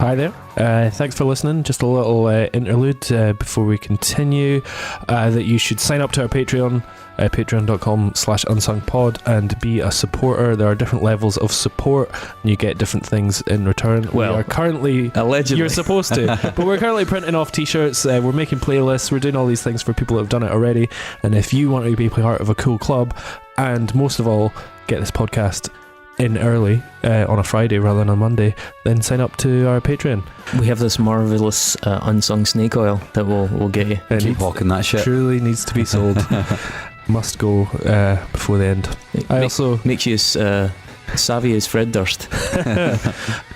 Hi there. Thanks for listening. Just a little interlude before we continue. That you should sign up to our Patreon, patreon.com/unsungpod, and be a supporter. There are different levels of support, and you get different things in return. Well, we are currently... allegedly. You're supposed to. But we're currently printing off t-shirts. We're making playlists. We're doing all these things for people that have done it already. And if you want to be part of a cool club, and most of all, get this podcast in early on a Friday rather than a Monday, then sign up to our Patreon. We have this marvellous unsung snake oil that we'll get you. Keep hawking that shit. Truly needs to be sold. Must go before the end. Also makes you as savvy as Fred Durst.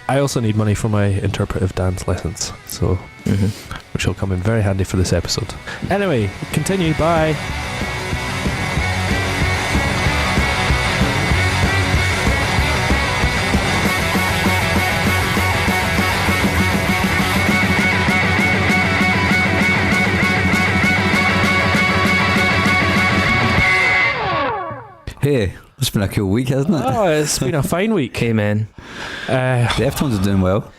I also need money for my interpretive dance lessons, so which will come in very handy for this episode. Anyway, continue. Bye. Hey, it's been a cool week, hasn't it? Oh, it's been a fine week. Hey man, Deftones are doing well.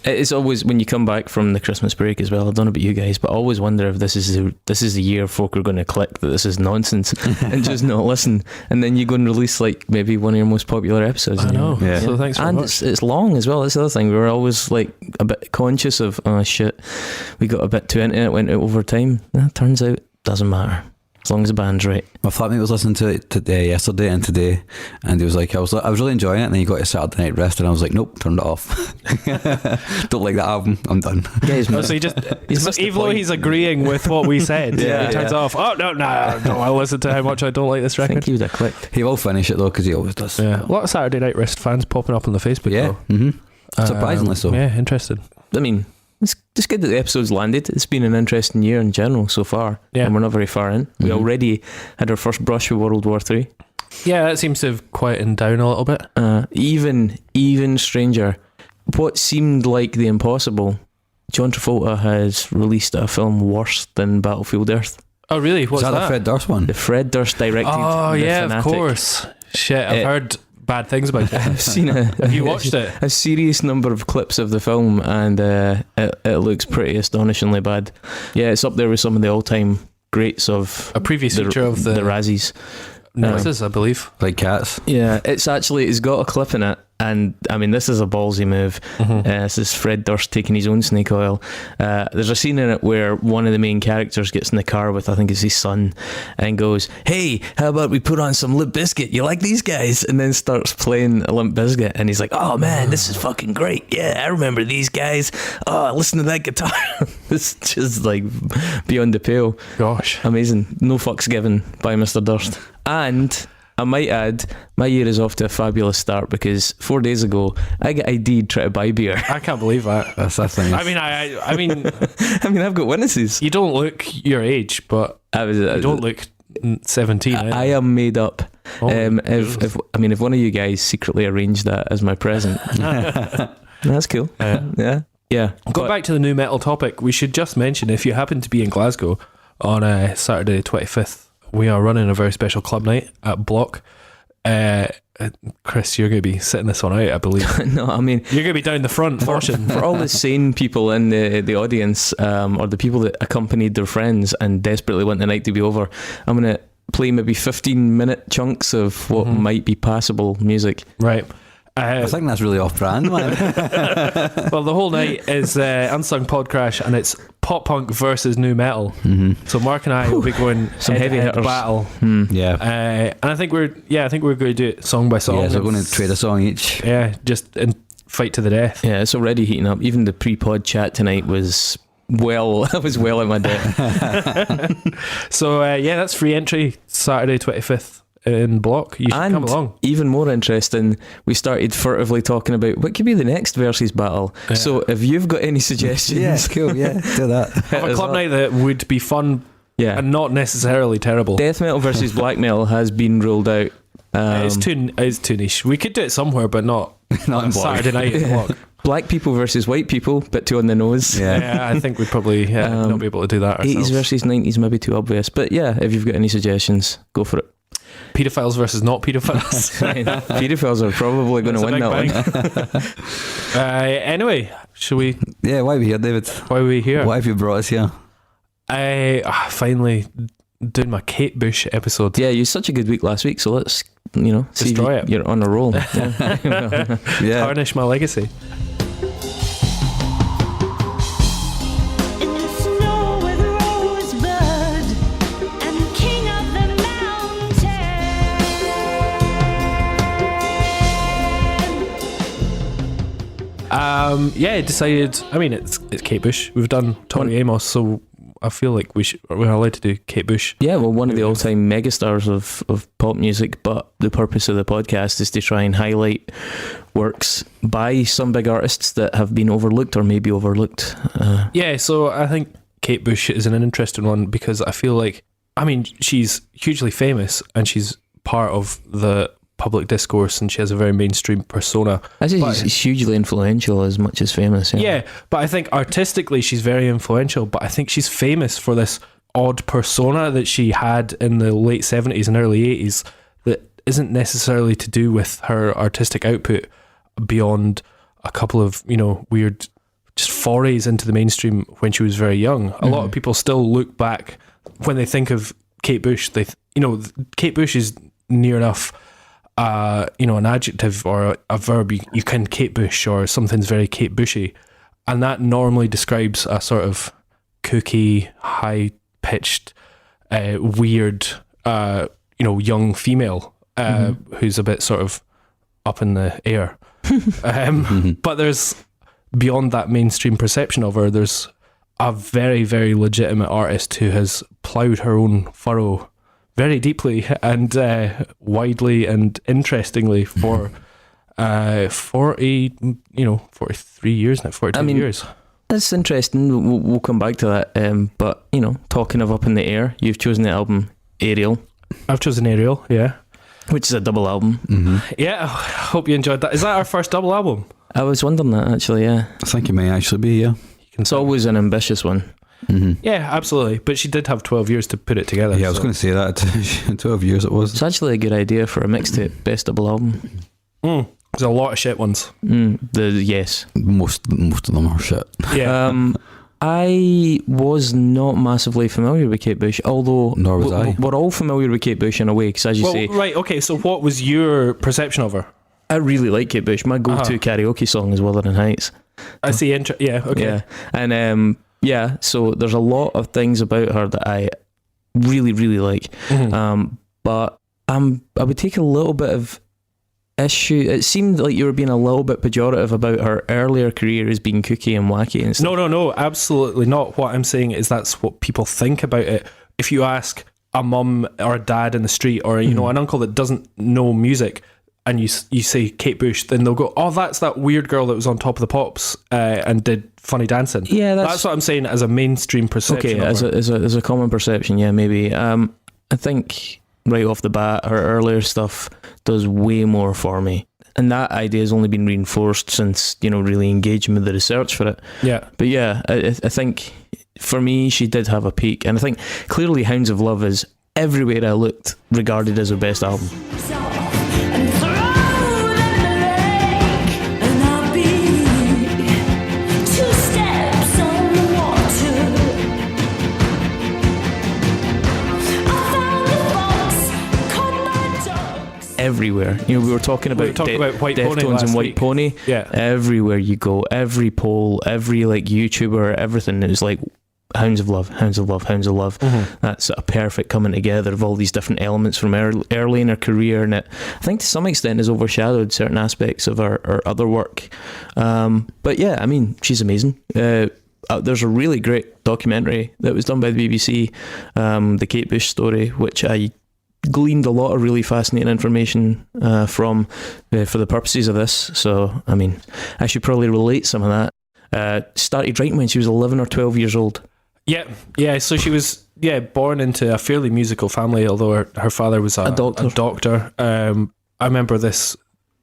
it's always when you come back from the Christmas break as well. I don't know about you guys, but I always wonder if this is the year folk are going to click that this is nonsense and just not listen. And then you go and release like maybe one of your most popular episodes. I know. Yeah. So thanks very and much. it's long as well. That's the other thing. We were always like a bit conscious of, oh shit, we got a bit too into it, went out over time. Turns out doesn't matter. As long as the band's right. My flatmate was listening to it yesterday and today, and he was like, I was really enjoying it, and then he got to Saturday Night Rest, and I was like, nope, turned it off. Don't like that album, I'm done. Guys, So he just, even though he's agreeing with what we said, he turns off. Oh no, I'll listen to how much I don't like this I record. think he would have clicked. He will finish it though, because he always does. Yeah, a lot of Saturday Night Rest fans popping up on the Facebook. Yeah. Though. Surprisingly so. Yeah, interested. I mean, it's just good that the episode's landed. It's been an interesting year in general so far. Yeah. And we're not very far in. We already had our first brush with World War III. Yeah, that seems to have quietened down a little bit. Even stranger, what seemed like the impossible, John Travolta has released a film worse than Battlefield Earth. Oh really? What's Is that the Fred Durst one? The Fred Durst directed. Oh The yeah, Fanatic. of course. Shit, I've heard bad things about it. I've seen Have you watched it? a serious number of clips of the film, and it looks pretty astonishingly bad. Yeah, it's up there with some of the all-time greats of A previous feature of the Razzies. Nexus, I believe. Like Cats. Yeah, it's got a clip in it, and I mean, this is a ballsy move. This is Fred Durst taking his own snake oil. There's a scene in it where one of the main characters gets in the car with, I think it's his son, and goes, "Hey, how about we put on some Limp Bizkit? You like these guys?" And then starts playing Limp Bizkit, and he's like, "Oh man, this is fucking great. Yeah, I remember these guys. Oh, listen to that guitar." It's just like beyond the pale. Gosh. Amazing. No fucks given by Mr. Durst. And I might add, my year is off to a fabulous start because 4 days ago I got ID'd trying to buy beer. I can't believe that. That's thing. I mean, I mean, I mean, I've got witnesses. you don't look your age, but you don't look 17. I am made up. Oh, if one of you guys secretly arranged that as my present, that's cool. Yeah. Going back to the new metal topic, we should just mention, if you happen to be in Glasgow on Saturday the 25th, we are running a very special club night at Block. Chris, you're going to be sitting this one out, I believe. No, I mean, You're going to be down the front moshing. for all the sane people in the audience, or the people that accompanied their friends and desperately want the night to be over, I'm going to play maybe 15-minute chunks of what might be passable music. Right. I think that's really off-brand, man. Well, the whole night is Unsung Podcrash, and it's pop punk versus new metal. So Mark and I will be going Some heavy head-to-head hitters. battle. Yeah. And I think we're going to do it song by song. Yeah, so we're going to trade a song each. Yeah, just fight to the death. Yeah, it's already heating up. Even the pre-pod chat tonight was I was well in my depth. So that's free entry, Saturday 25th in Block. You should come along. Even more interesting, we started furtively talking about what could be the next versus battle. Yeah. So if you've got any suggestions, Yeah, cool. Yeah, do that. Have a club night that would be fun and not necessarily terrible. Death metal versus black metal has been ruled out. It's too niche. We could do it somewhere, but not Not in Block. Saturday night in Block. Black people versus white people, bit too on the nose. Yeah, I think we'd probably not be able to do that ourselves. 80s versus 90s, maybe too obvious. But yeah, if you've got any suggestions, go for it. Paedophiles versus not paedophiles. Paedophiles are probably going to win that one. Anyway, Should we? Yeah, why are we here, David? Why are we here? Why have you brought us here? I finally doing my Kate Bush episode. Yeah, you had such a good week last week, so let's, see Destroy it. You're on a roll. Yeah. Yeah. Tarnish my legacy. In the snow with Rosebud and King of the Mountain. Yeah, decided. I mean, it's Kate Bush. We've done Tori Amos, so I feel like we're allowed to do Kate Bush. Yeah, well, one of the all-time megastars of pop music, but the purpose of the podcast is to try and highlight works by some big artists that have been overlooked or maybe overlooked. Yeah, so I think Kate Bush is an interesting one because I feel like, I mean, she's hugely famous and she's part of the public discourse and she has a very mainstream persona. I think she's hugely influential as much as famous. Yeah, but I think artistically she's very influential, but I think she's famous for this odd persona that she had in the late 70s and early 80s that isn't necessarily to do with her artistic output beyond a couple of, weird just forays into the mainstream when she was very young. A lot of people still look back when they think of Kate Bush, Kate Bush is near enough an adjective or a verb, you can Kate Bush or something's very Kate Bushy, and that normally describes a sort of kooky, high-pitched, weird, young female who's a bit sort of up in the air. But there's, beyond that mainstream perception of her, there's a very, very legitimate artist who has ploughed her own furrow very deeply and widely and interestingly for 43 years now, 42 years. That's interesting. We'll come back to that. But, talking of up in the air, you've chosen the album Ariel. I've chosen Ariel, yeah. Which is a double album. Mm-hmm. Yeah, I hope you enjoyed that. Is that our first double album? I was wondering that, actually, yeah. I think it may actually be, yeah. It's always an ambitious one. Mm-hmm. Yeah, absolutely. But she did have 12 years to put it together. Yeah, I was going to say that. 12 years it was. It's actually a good idea for a mixtape, best double album. There's a lot of shit ones. Yes. Most of them are shit. Yeah. I was not massively familiar with Kate Bush, although Nor was I. We're all familiar with Kate Bush in a way, because as you say... Right, okay, so what was your perception of her? I really like Kate Bush. My go-to karaoke song is Wuthering Heights. I see. Yeah, okay. Yeah, and so there's a lot of things about her that I really, really like. Mm-hmm. But I would take a little bit of issue. It seemed like you were being a little bit pejorative about her earlier career as being kooky and wacky and stuff. No, absolutely not. What I'm saying is that's what people think about it. If you ask a mum or a dad in the street or an uncle that doesn't know music, and you say Kate Bush, then they'll go, oh, that's that weird girl that was on Top of the Pops and did funny dancing. Yeah, that's what I'm saying as a mainstream perception. Okay, as a common perception, yeah, maybe. I think right off the bat, her earlier stuff does way more for me. And that idea has only been reinforced since, really engaging with the research for it. Yeah. But yeah, I think for me, she did have a peak. And I think clearly Hounds of Love is everywhere I looked regarded as her best album. Everywhere, we were talking about Deftones and White Pony. Yeah, everywhere you go, every poll, every YouTuber, everything, it was like Hounds of Love, Hounds of Love, Hounds of Love. Mm-hmm. That's a perfect coming together of all these different elements from early in her career, and it, I think to some extent has overshadowed certain aspects of her other work. But yeah, I mean, she's amazing. There's a really great documentary that was done by the BBC, the Kate Bush story, which I gleaned a lot of really fascinating information from for the purposes of this. So, I mean, I should probably relate some of that. Started writing when she was 11 or 12 years old. Yeah. So she was born into a fairly musical family, although her father was a doctor. I remember this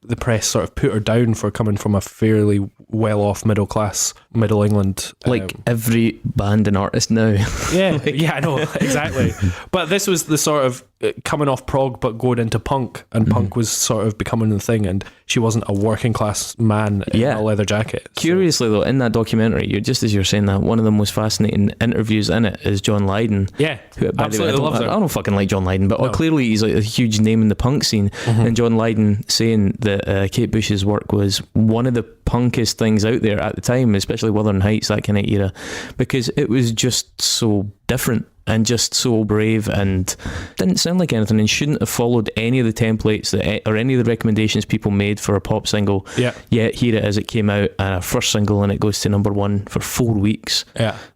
the press sort of put her down for coming from a fairly well-off middle England. Like every band and artist now. Yeah, yeah, I know, exactly. But this was the sort of coming off prog but going into punk, and punk was sort of becoming the thing, and she wasn't a working class man in a leather jacket. Curiously though, in that documentary, just as you're saying that, one of the most fascinating interviews in it is John Lydon. Yeah, who, by the way, absolutely loves her. I don't fucking like John Lydon, but clearly he's like a huge name in the punk scene. And John Lydon saying that Kate Bush's work was one of the punkest things out there at the time, especially Wuthering Heights, that kind of era, because it was just so different and just so brave and didn't sound like anything, and shouldn't have followed any of the templates or any of the recommendations people made for a pop single. Yet here it is, it came out, first single, and it goes to number 1 for 4 weeks.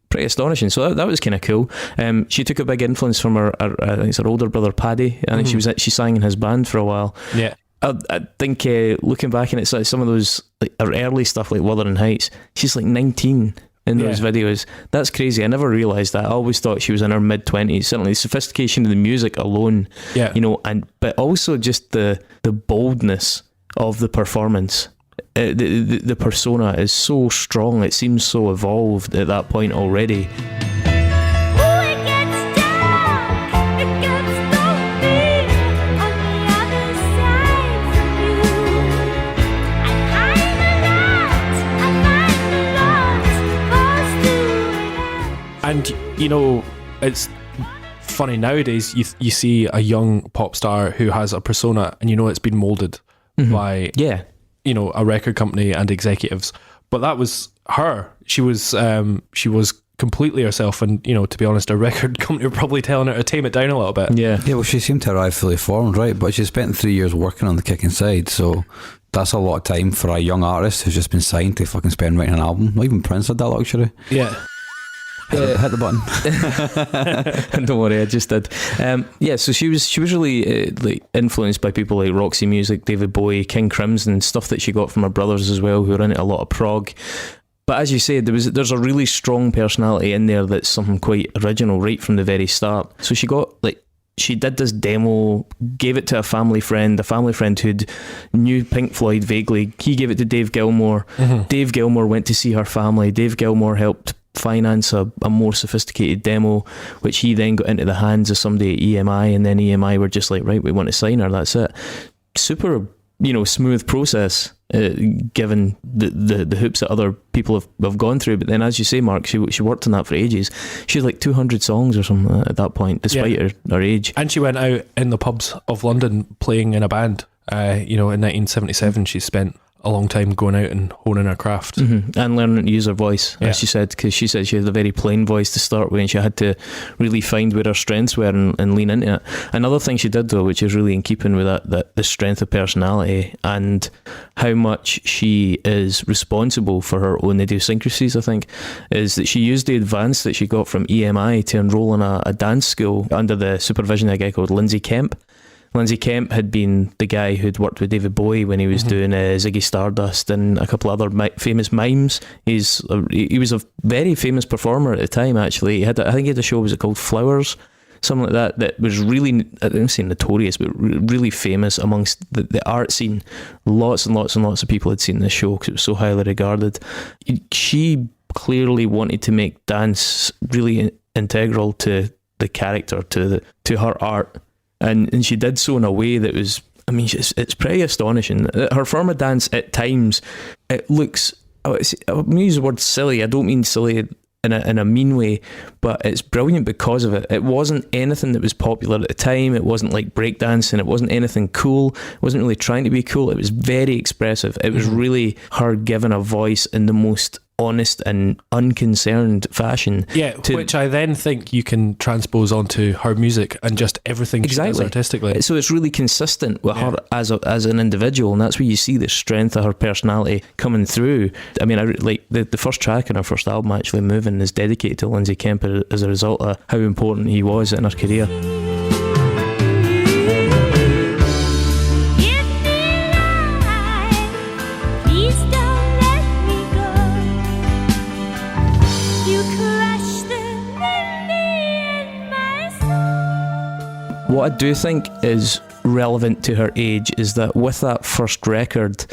Pretty astonishing. So that was kind of cool. She took a big influence from her I think it's her older brother Paddy. I think she sang in his band for a while. I think looking back, and it's like some of those like her early stuff like Wuthering Heights, she's like 19 in those videos. That's crazy. I never realised that. I always thought she was in her mid-20s. Certainly the sophistication of the music alone, you know, but also just the boldness of the performance. The persona is so strong. It seems so evolved at that point already. And, you know, it's funny nowadays, you see a young pop star who has a persona, and you know it's been moulded by, you know, a record company and executives. But that was her. She was completely herself, and, you know, to be honest, a record company were probably telling her to tame it down a little bit. Yeah, well, she seemed to arrive fully formed, right? But she spent 3 years working on the kicking side, so that's a lot of time for a young artist who's just been signed to fucking spend writing an album. Not even Prince had that luxury. Yeah. Hit the button. Don't worry, I just did. So she was really like influenced by people like Roxy Music, David Bowie, King Crimson, stuff that she got from her brothers as well, who were into a lot of prog. But as you said, there's a really strong personality in there that's something quite original right from the very start. So she did this demo, gave it to a family friend who knew Pink Floyd vaguely. He gave it to Dave Gilmour. Dave Gilmour went to see her family. Dave Gilmour helped finance a more sophisticated demo, which he then got into the hands of somebody at EMI, and then EMI were just like, right, we want to sign her, that's it. Super, you know, smooth process, given the hoops that other people have gone through. But then, as you say, Mark, she worked on that for ages. She had like 200 songs or something at that point, despite her age. And she went out in the pubs of London playing in a band. You know, in 1977, she spent a long time going out and honing her craft and learning to use her voice, as she said, because she said she had a very plain voice to start with, and she had to really find where her strengths were and lean into it. Another thing she did though, which is really in keeping with that the strength of personality and how much she is responsible for her own idiosyncrasies, I think, is that she used the advance that she got from EMI to enroll in a dance school under the supervision of a guy called Lindsay Kemp. Lindsay Kemp had been the guy who'd worked with David Bowie when he was doing Ziggy Stardust and a couple other famous mimes. He was a very famous performer at the time, actually. I think he had a show, was it called Flowers? Something like that was really, I don't say notorious, but really famous amongst the art scene. Lots and lots and lots of people had seen this show because it was so highly regarded. She clearly wanted to make dance really integral to the character, to her art. And she did so in a way that was, I mean, it's pretty astonishing. Her form of dance at times, it looks, I use the word silly, I don't mean silly in a mean way, but it's brilliant because of it. It wasn't anything that was popular at the time. It wasn't like breakdancing. It wasn't anything cool. It wasn't really trying to be cool. It was very expressive. It was really her giving a voice in the most honest and unconcerned fashion. Yeah, which I then think you can transpose onto her music and just everything she does artistically. So it's really consistent with her as an individual, and that's where you see the strength of her personality coming through. I mean, like the first track on her first album, actually, Moving, is dedicated to Lindsay Kemp as a result of how important he was in her career. What I do think is relevant to her age is that with that first record,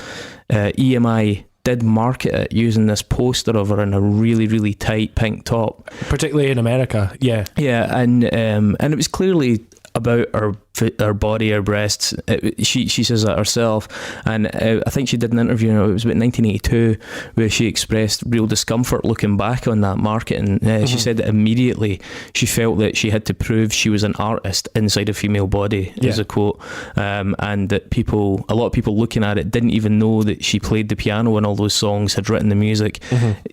EMI did market it using this poster of her in a really, really tight pink top. Particularly in America, yeah. Yeah, and it was clearly about her body, her breasts. She says that herself, and I think she did an interview, it was about 1982, where she expressed real discomfort looking back on that marketing. She said that immediately she felt that she had to prove she was an artist inside a female body, is a quote, and that a lot of people looking at it didn't even know that she played the piano in all those songs, had written the music.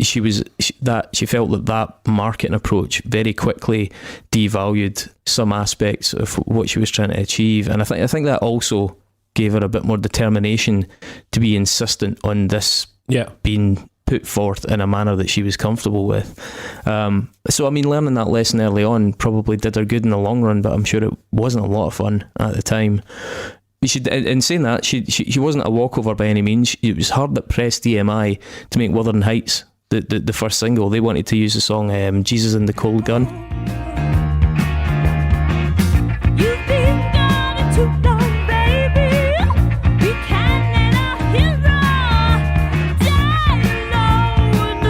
She felt that marketing approach very quickly devalued some aspects of what she was trying to achieve, and I think that also gave her a bit more determination to be insistent on this being put forth in a manner that she was comfortable with. So I mean, learning that lesson early on probably did her good in the long run, but I'm sure it wasn't a lot of fun at the time. In saying that, she wasn't a walkover by any means. It was hard that pressed EMI to make Wuthering Heights the first single. They wanted to use the song Jesus and the Cold Gun. You've been gone too long, baby. We can't let our hero die alone.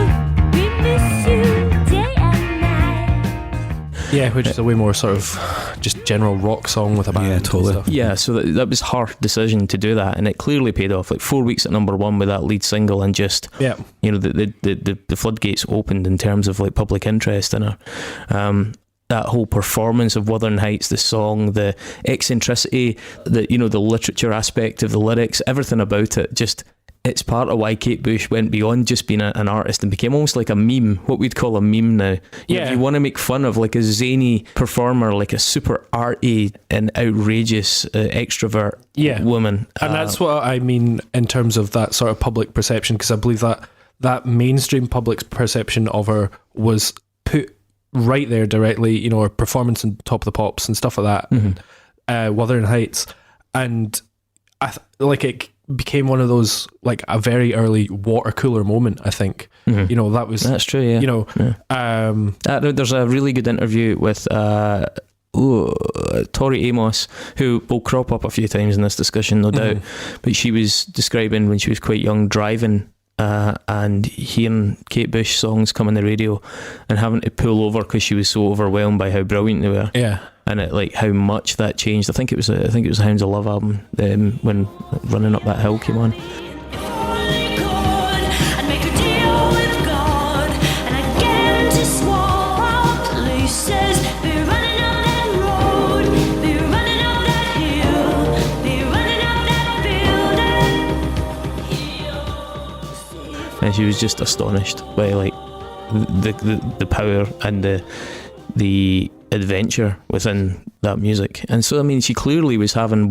We miss you day and night. Yeah, which is a way more sort of just general rock song with a band. Yeah, totally. And stuff. Yeah, so that was her decision to do that, and it clearly paid off. Like 4 weeks at number one with that lead single, and just the floodgates opened in terms of like public interest in her. That whole performance of Wuthering Heights, the song, the eccentricity, the literature aspect of the lyrics, everything about it, just it's part of why Kate Bush went beyond just being an artist and became almost like a meme, what we'd call a meme now. If you want to make fun of like a zany performer, like a super arty and outrageous extrovert woman. And that's what I mean in terms of that sort of public perception, because I believe that mainstream public perception of her was put right there directly, her performance in Top of the Pops and stuff like that, Wuthering Heights, and it became one of those, like a very early water cooler moment, I think. That's true, yeah. There's a really good interview with Tori Amos, who will crop up a few times in this discussion, no doubt, but she was describing when she was quite young driving and hearing Kate Bush songs come on the radio and having to pull over because she was so overwhelmed by how brilliant they were. Yeah. And how much that changed. I think it was the Hounds of Love album when Running Up That Hill came on. And she was just astonished by the power and the adventure within that music. And so I mean, she clearly was having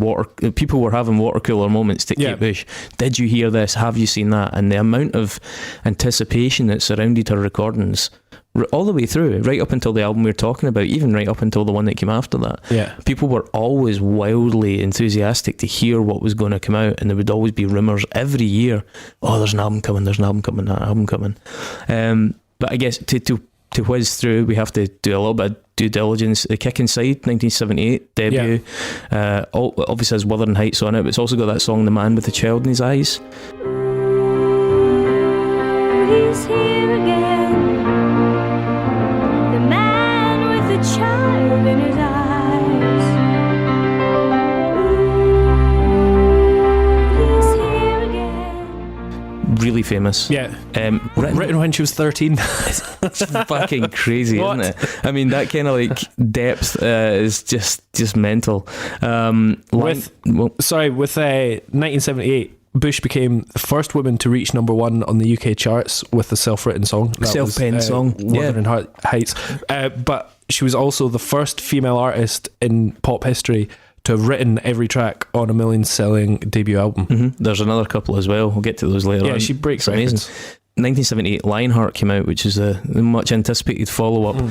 people were having water cooler moments to Kate Bush. Did you hear this? Have you seen that? And the amount of anticipation that surrounded her recordings all the way through, right up until the album we were talking about, even right up until the one that came after that. People were always wildly enthusiastic to hear what was going to come out, and there would always be rumours every year, there's an album coming, that album coming. But I guess to whiz through, we have to do a little bit of due diligence. The Kick Inside, 1978 debut, obviously has Wuthering Heights on it, but it's also got that song, The Man with the Child in His Eyes. He's here again, the man with the child in his eyes. He's here again. Really famous. Written when she was 13. It's fucking crazy, isn't it? I mean, that kind of depth is just mental. With 1978, Bush became the first woman to reach number one on the UK charts with a self-written song. Self-penned song. Wuthering Heights. But she was also the first female artist in pop history to have written every track on a million-selling debut album. There's another couple as well. We'll get to those later on. Yeah, she breaks amazing. records. 1978, Lionheart came out, which is the much anticipated follow-up.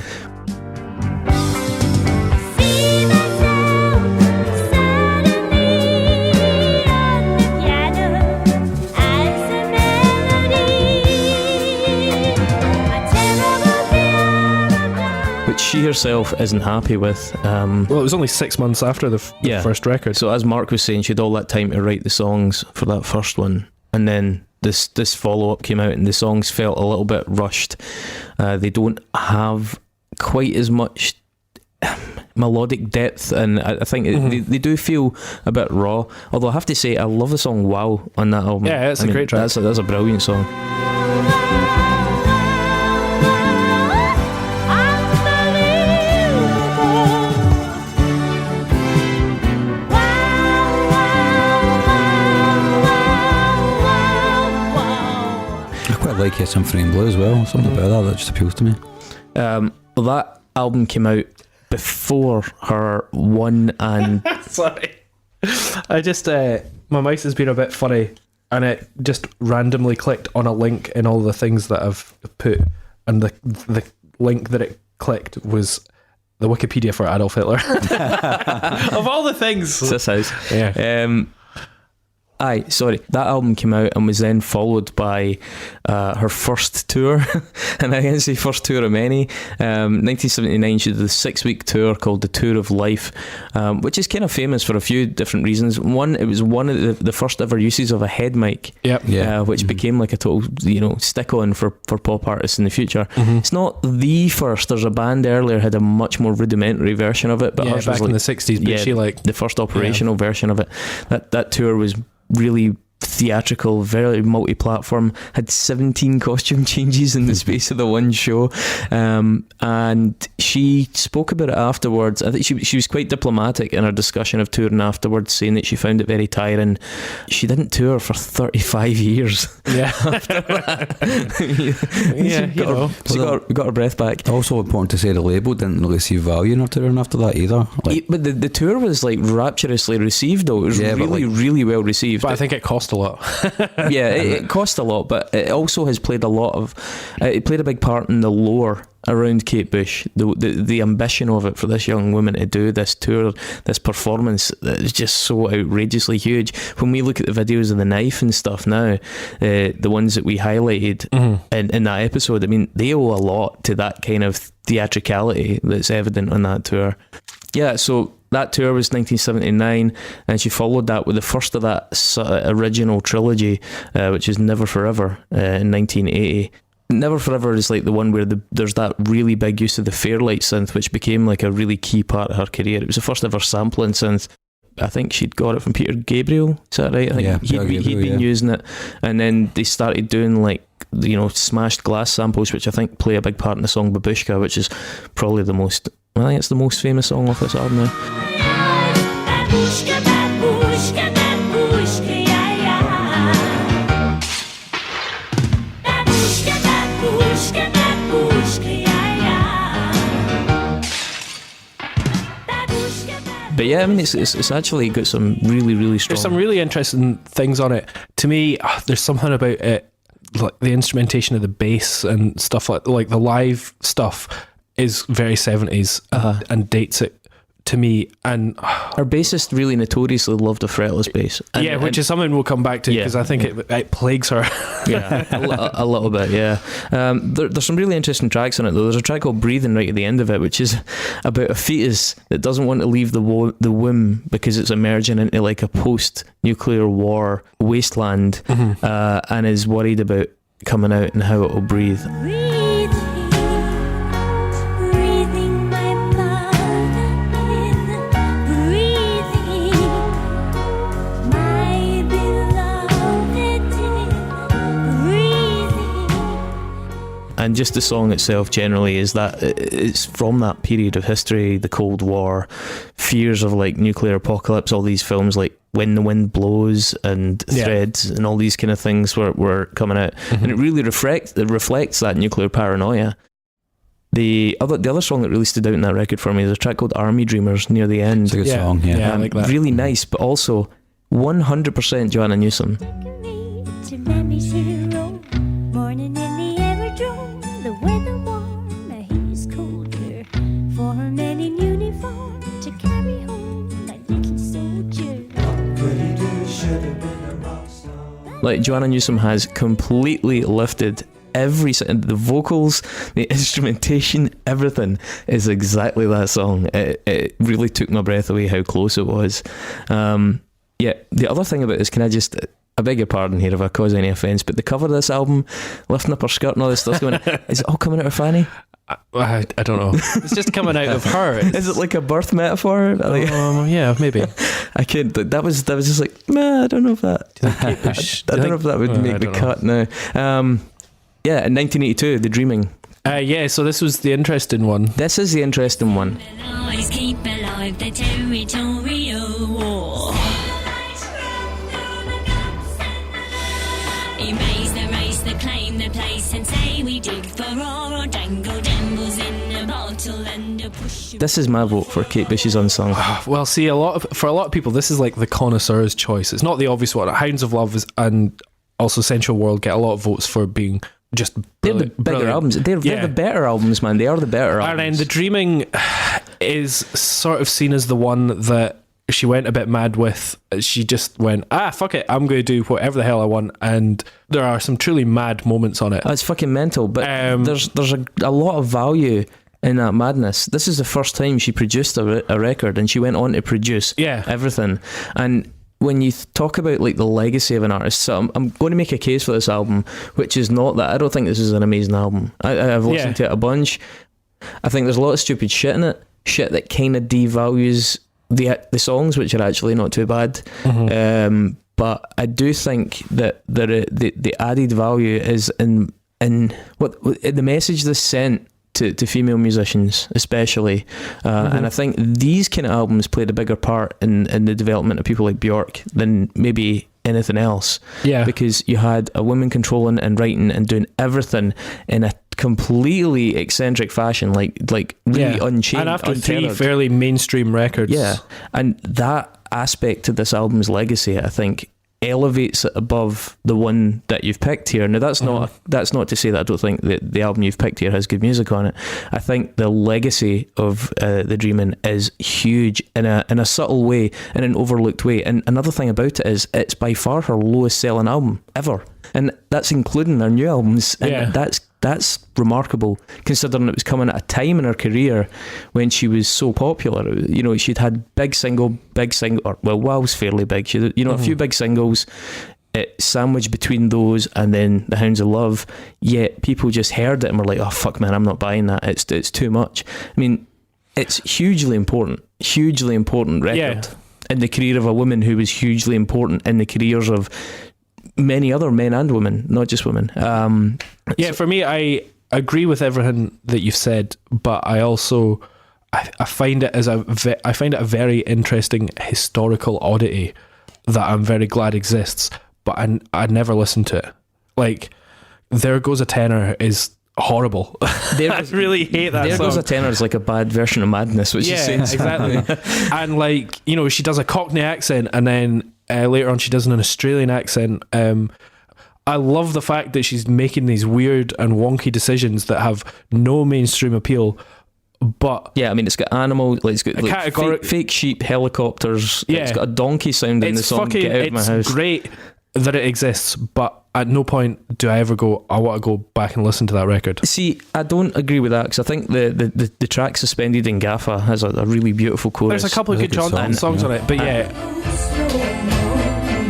Which she she herself isn't happy with. Well, it was only 6 months after the Yeah. first record. So as Mark was saying, she had all that time to write the songs for that first one, and then this follow-up came out, and the songs felt a little bit rushed. They don't have quite as much melodic depth, and I think they do feel a bit raw. Although I have to say, I love the song "Wow" on that album. Yeah, it's a great track. That's a brilliant song. I quite like Symphony in Blue as well. Something about that just appeals to me. Well, that album came out before her one and Sorry. I just, my mouse has been a bit funny, and it just randomly clicked on a link in all the things that I've put, and the link that it clicked was the Wikipedia for Adolf Hitler. Of all the things. it's this house. Yeah. That album came out and was then followed by her first tour, and I can say first tour of many. 1979, she did a 6-week tour called the Tour of Life, which is kind of famous for a few different reasons. One, it was one of the first ever uses of a head mic, Yep. Yeah. which became like a total, stick-on for pop artists in the future. It's not the first. There's a band earlier had a much more rudimentary version of it, but Yeah, hers back was in like, the 60s, but she like... the first operational version of it. That tour was really theatrical, very multi-platform, had 17 costume changes in the space of the one show, and she spoke about it afterwards. I think she was quite diplomatic in her discussion of touring afterwards, saying that she found it very tiring. She didn't tour for 35 years. Yeah. Yeah, She got her breath back. Also important to say the label didn't really see value in her touring after that either. Like, But the tour was like rapturously received, though. It was Yeah, but really, like- really well received. But I think it cost a lot. Yeah, it cost a lot, but it also has played a lot of. It played a big part in the lore around Kate Bush, the ambition of it for this young woman to do this tour, this performance that is just so outrageously huge. When we look at the videos of the knife and stuff now, the ones that we highlighted in that episode, I mean, they owe a lot to that kind of theatricality that's evident on that tour. Yeah, so that tour was 1979, and she followed that with the first of that original trilogy, which is Never Forever, in 1980. Never Forever is like the one where there's that really big use of the Fairlight synth, which became like a really key part of her career. It was the first ever sampling synth. I think she'd got it from Peter Gabriel, is that right? I think Yeah, he'd been using it, and then they started doing like, smashed glass samples, which I think play a big part in the song Babushka, which is probably I think it's the most famous song off this album now. Babushka, babushka, babushka, yeah, yeah. Babushka, babushka, babushka, yeah, yeah. Babushka, babushka. But yeah, I mean, it's actually got some really, really strong. There's some really interesting things on it. To me, there's something about it, like the instrumentation of the bass and stuff like the live stuff is very 70s and dates it to me. And Our bassist really notoriously loved a fretless bass. which is something we'll come back to, because I think it plagues her. Yeah, a little bit, yeah. There's some really interesting tracks on it, though. There's a track called Breathing right at the end of it, which is about a fetus that doesn't want to leave the womb because it's emerging into like a post-nuclear war wasteland, and is worried about coming out and how it will breathe. Breathing my blood in, breathing my beloved in, breathing. And just the song itself generally is that it's from that period of history, the Cold War, fears of like nuclear apocalypse, all these films like When the Wind Blows and Threads and all these kind of things were coming out, and it really reflects that nuclear paranoia. The other song that really stood out in that record for me is a track called Army Dreamers near the end. it's a good song, yeah. I like that. Really nice, but also 100% Joanna Newsom. Me to Mammy's hero, morning in the aerodrome, the weather warm, the heat is colder, for her men in uniform to carry home my little soldier. Like Joanna Newsom has completely lifted the vocals, the instrumentation, everything is exactly that song. It really took my breath away how close it was. Yeah, the other thing about this, can I just, I beg your pardon here if I cause any offence, but the cover of this album, lifting up her skirt and all this stuff going, is it all coming out of Fanny? I don't know. It's just coming out of her. Is it like a birth metaphor? Yeah, maybe. I can't. That was just like, nah, I don't know if that. I don't know if that would make the cut now. Yeah, in 1982, The Dreaming. Yeah, so this was the interesting one. This is the interesting one. Always keep alive the territorial war. Erase the race, the claim the place, and say we dig for or dangle dambles in a bottle and a push. This is my vote for Kate Bush's Unsung. Well, see, for a lot of people, this is like the connoisseur's choice. It's not the obvious one. Hounds of Love and also Sensual World get a lot of votes for being just they're the bigger albums. They're the better albums, man. They are the better albums. And then The Dreaming is sort of seen as the one that she went a bit mad with. She just went, fuck it, I'm going to do whatever the hell I want. And there are some truly mad moments on it. It's fucking mental, but there's a lot of value in that madness. This is the first time she produced a record, and she went on to produce everything. And when you talk about like the legacy of an artist, so I'm going to make a case for this album, which is not that I don't think this is an amazing album. I've listened to it a bunch. I think there's a lot of stupid shit in it, shit that kind of devalues the songs, which are actually not too bad. Mm-hmm. But I do think that the added value is in what the message this sent to female musicians especially, and I think these kind of albums played a bigger part in the development of people like Björk than maybe anything else, because you had a woman controlling and writing and doing everything in a completely eccentric fashion, like really unchained, and after untethered. 3 fairly mainstream records, and that aspect to this album's legacy, I think, elevates it above the one that you've picked here. Now that's not to say that I don't think that the album you've picked here has good music on it. I think the legacy of The Dreamin' is huge in a subtle way, in an overlooked way. And another thing about it is it's by far her lowest selling album ever, and that's including her new albums. And that's remarkable, considering it was coming at a time in her career when she was so popular. You know, she'd had big single, or was fairly big. She had, a few big singles, sandwiched between those and then The Hounds of Love. Yet people just heard it and were like, "Oh fuck, man, I'm not buying that. It's too much." I mean, it's hugely important record in the career of a woman who was hugely important in the careers of many other men and women, not just women. For me, I agree with everything that you've said, but I also I find it a very interesting historical oddity that I'm very glad exists, but I never listened to it. Like, There Goes a Tenor is horrible. I really hate that There song. Goes a Tenor is like a bad version of Madness, which is saying exactly. And like, she does a Cockney accent, and then later on she does an Australian accent. I love the fact that she's making these weird and wonky decisions that have no mainstream appeal, but it's got animal, like it's got fake sheep, helicopters. It's got a donkey sound in the song. Get out of my house. It's great that it exists, but at no point do I ever go, I want to go back and listen to that record. See, I don't agree with that, because I think the track Suspended in Gaffa has a really beautiful chorus. There's a couple of good songs on it, but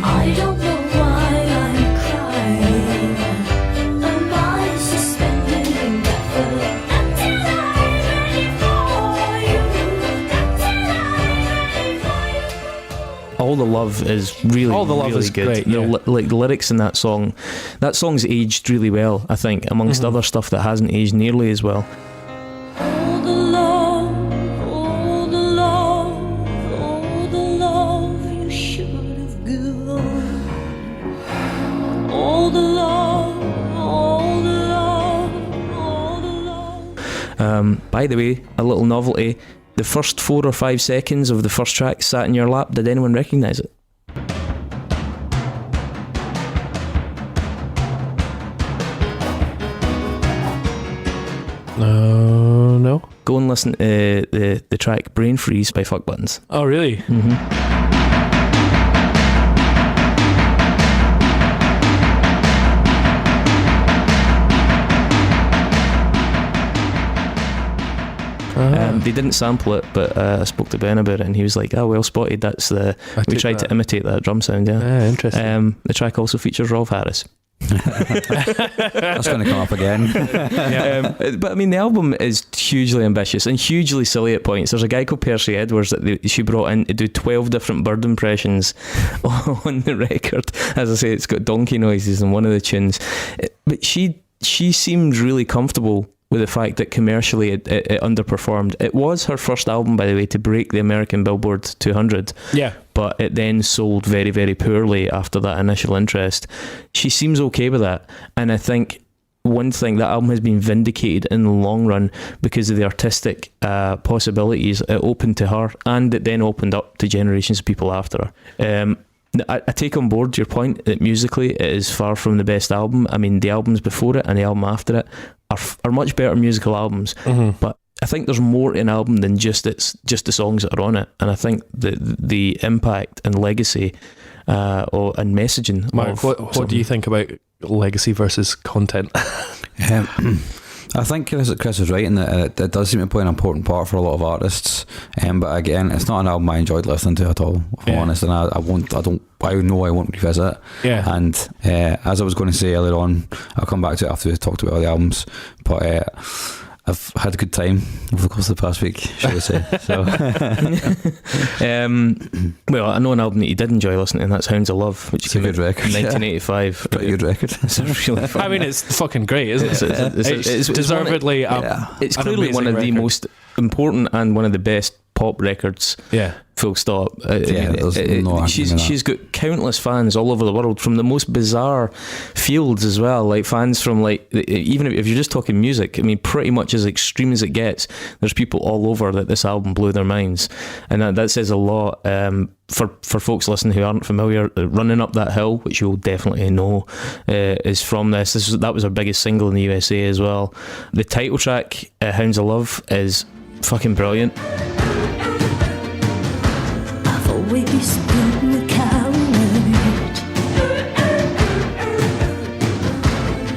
I don't know why I'm crying. Am I suspended in Gaffa until I'm ready for you? All the Love is really, All the Love really is good. great, yeah. The lyrics in that song's aged really well, I think, amongst other stuff that hasn't aged nearly as well. All the love, all the love, all the love you should have given. All the love, all the love, all the love. By the way, a little novelty. The first 4 or 5 seconds of the first track, Sat in Your Lap, did anyone recognise it? no. Go and listen to the track Brain Freeze by Fuck Buttons. Oh, really? Mm-hmm. They didn't sample it, but I spoke to Ben about it, and he was like, "Oh, well spotted. That's we tried to imitate that drum sound." Yeah, interesting. The track also features Rolf Harris. That's going to come up again. But I mean, the album is hugely ambitious and hugely silly at points. There's a guy called Percy Edwards that she brought in to do 12 different bird impressions on the record. As I say, it's got donkey noises in one of the tunes, but she seemed really comfortable with the fact that commercially it underperformed. It was her first album, by the way, to break the American Billboard 200. Yeah. But it then sold very, very poorly after that initial interest. She seems okay with that. And I think one thing, that album has been vindicated in the long run because of the artistic possibilities it opened to her, and it then opened up to generations of people after her. I take on board your point that musically it is far from the best album. I mean, the albums before it and the album after it are much better musical albums, but I think there's more in an album than just the songs that are on it. And I think the impact and legacy and messaging. Mark, what do you think about legacy versus content? I think Chris is right in that it does seem to play an important part for a lot of artists. But again, it's not an album I enjoyed listening to at all, if I'm honest. And I know I won't revisit. Yeah. And as I was going to say earlier on, I'll come back to it after we talked about all the albums. But I've had a good time over the course of the past week, shall we say. So, well, I know an album that you did enjoy listening to, and that's Hounds of Love, which it's a good record. 1985. Pretty good record. It's a really fun. I mean, it's fucking great, isn't it? It's deservedly. It's clearly one of the most important and one of the best pop records. Yeah. Full stop. She's got countless fans all over the world from the most bizarre fields as well. Like fans from even if you're just talking music, I mean, pretty much as extreme as it gets. There's people all over that this album blew their minds, and that says a lot. For folks listening who aren't familiar, Running Up That Hill, which you'll definitely know, is from this. That was our biggest single in the USA as well. The title track, Hounds of Love, is fucking brilliant. Always been a coward,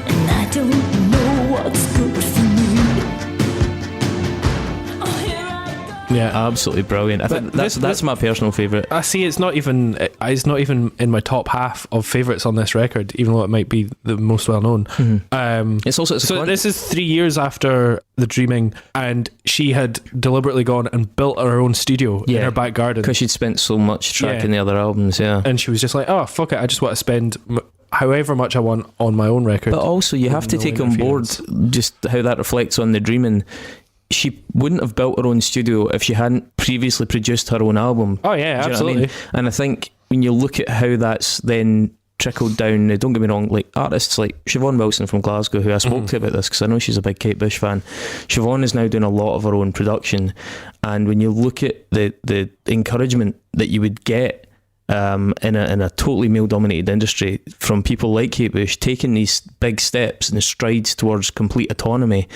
and I don't know what's good for me. Oh, here I go. Yeah, Absolutely brilliant. I think that's my personal favourite. I see. It's not even in my top half of favourites on this record, even though it might be the most well known. This is 3 years after The Dreaming, and she had deliberately gone and built her own studio in her back garden because she'd spent so much tracking the other albums. Yeah, and she was just like, "Oh fuck it, I just want to spend however much I want on my own record." But also, you have to take on board just how that reflects on The Dreaming. She wouldn't have built her own studio if she hadn't previously produced her own album. Oh yeah, absolutely. I mean? And I think when you look at how that's then trickled down, don't get me wrong, like artists like Siobhan Wilson from Glasgow, who I spoke to about this because I know she's a big Kate Bush fan. Siobhan is now doing a lot of her own production, and when you look at the encouragement that you would get in a totally male dominated industry from people like Kate Bush taking these big steps and strides towards complete autonomy,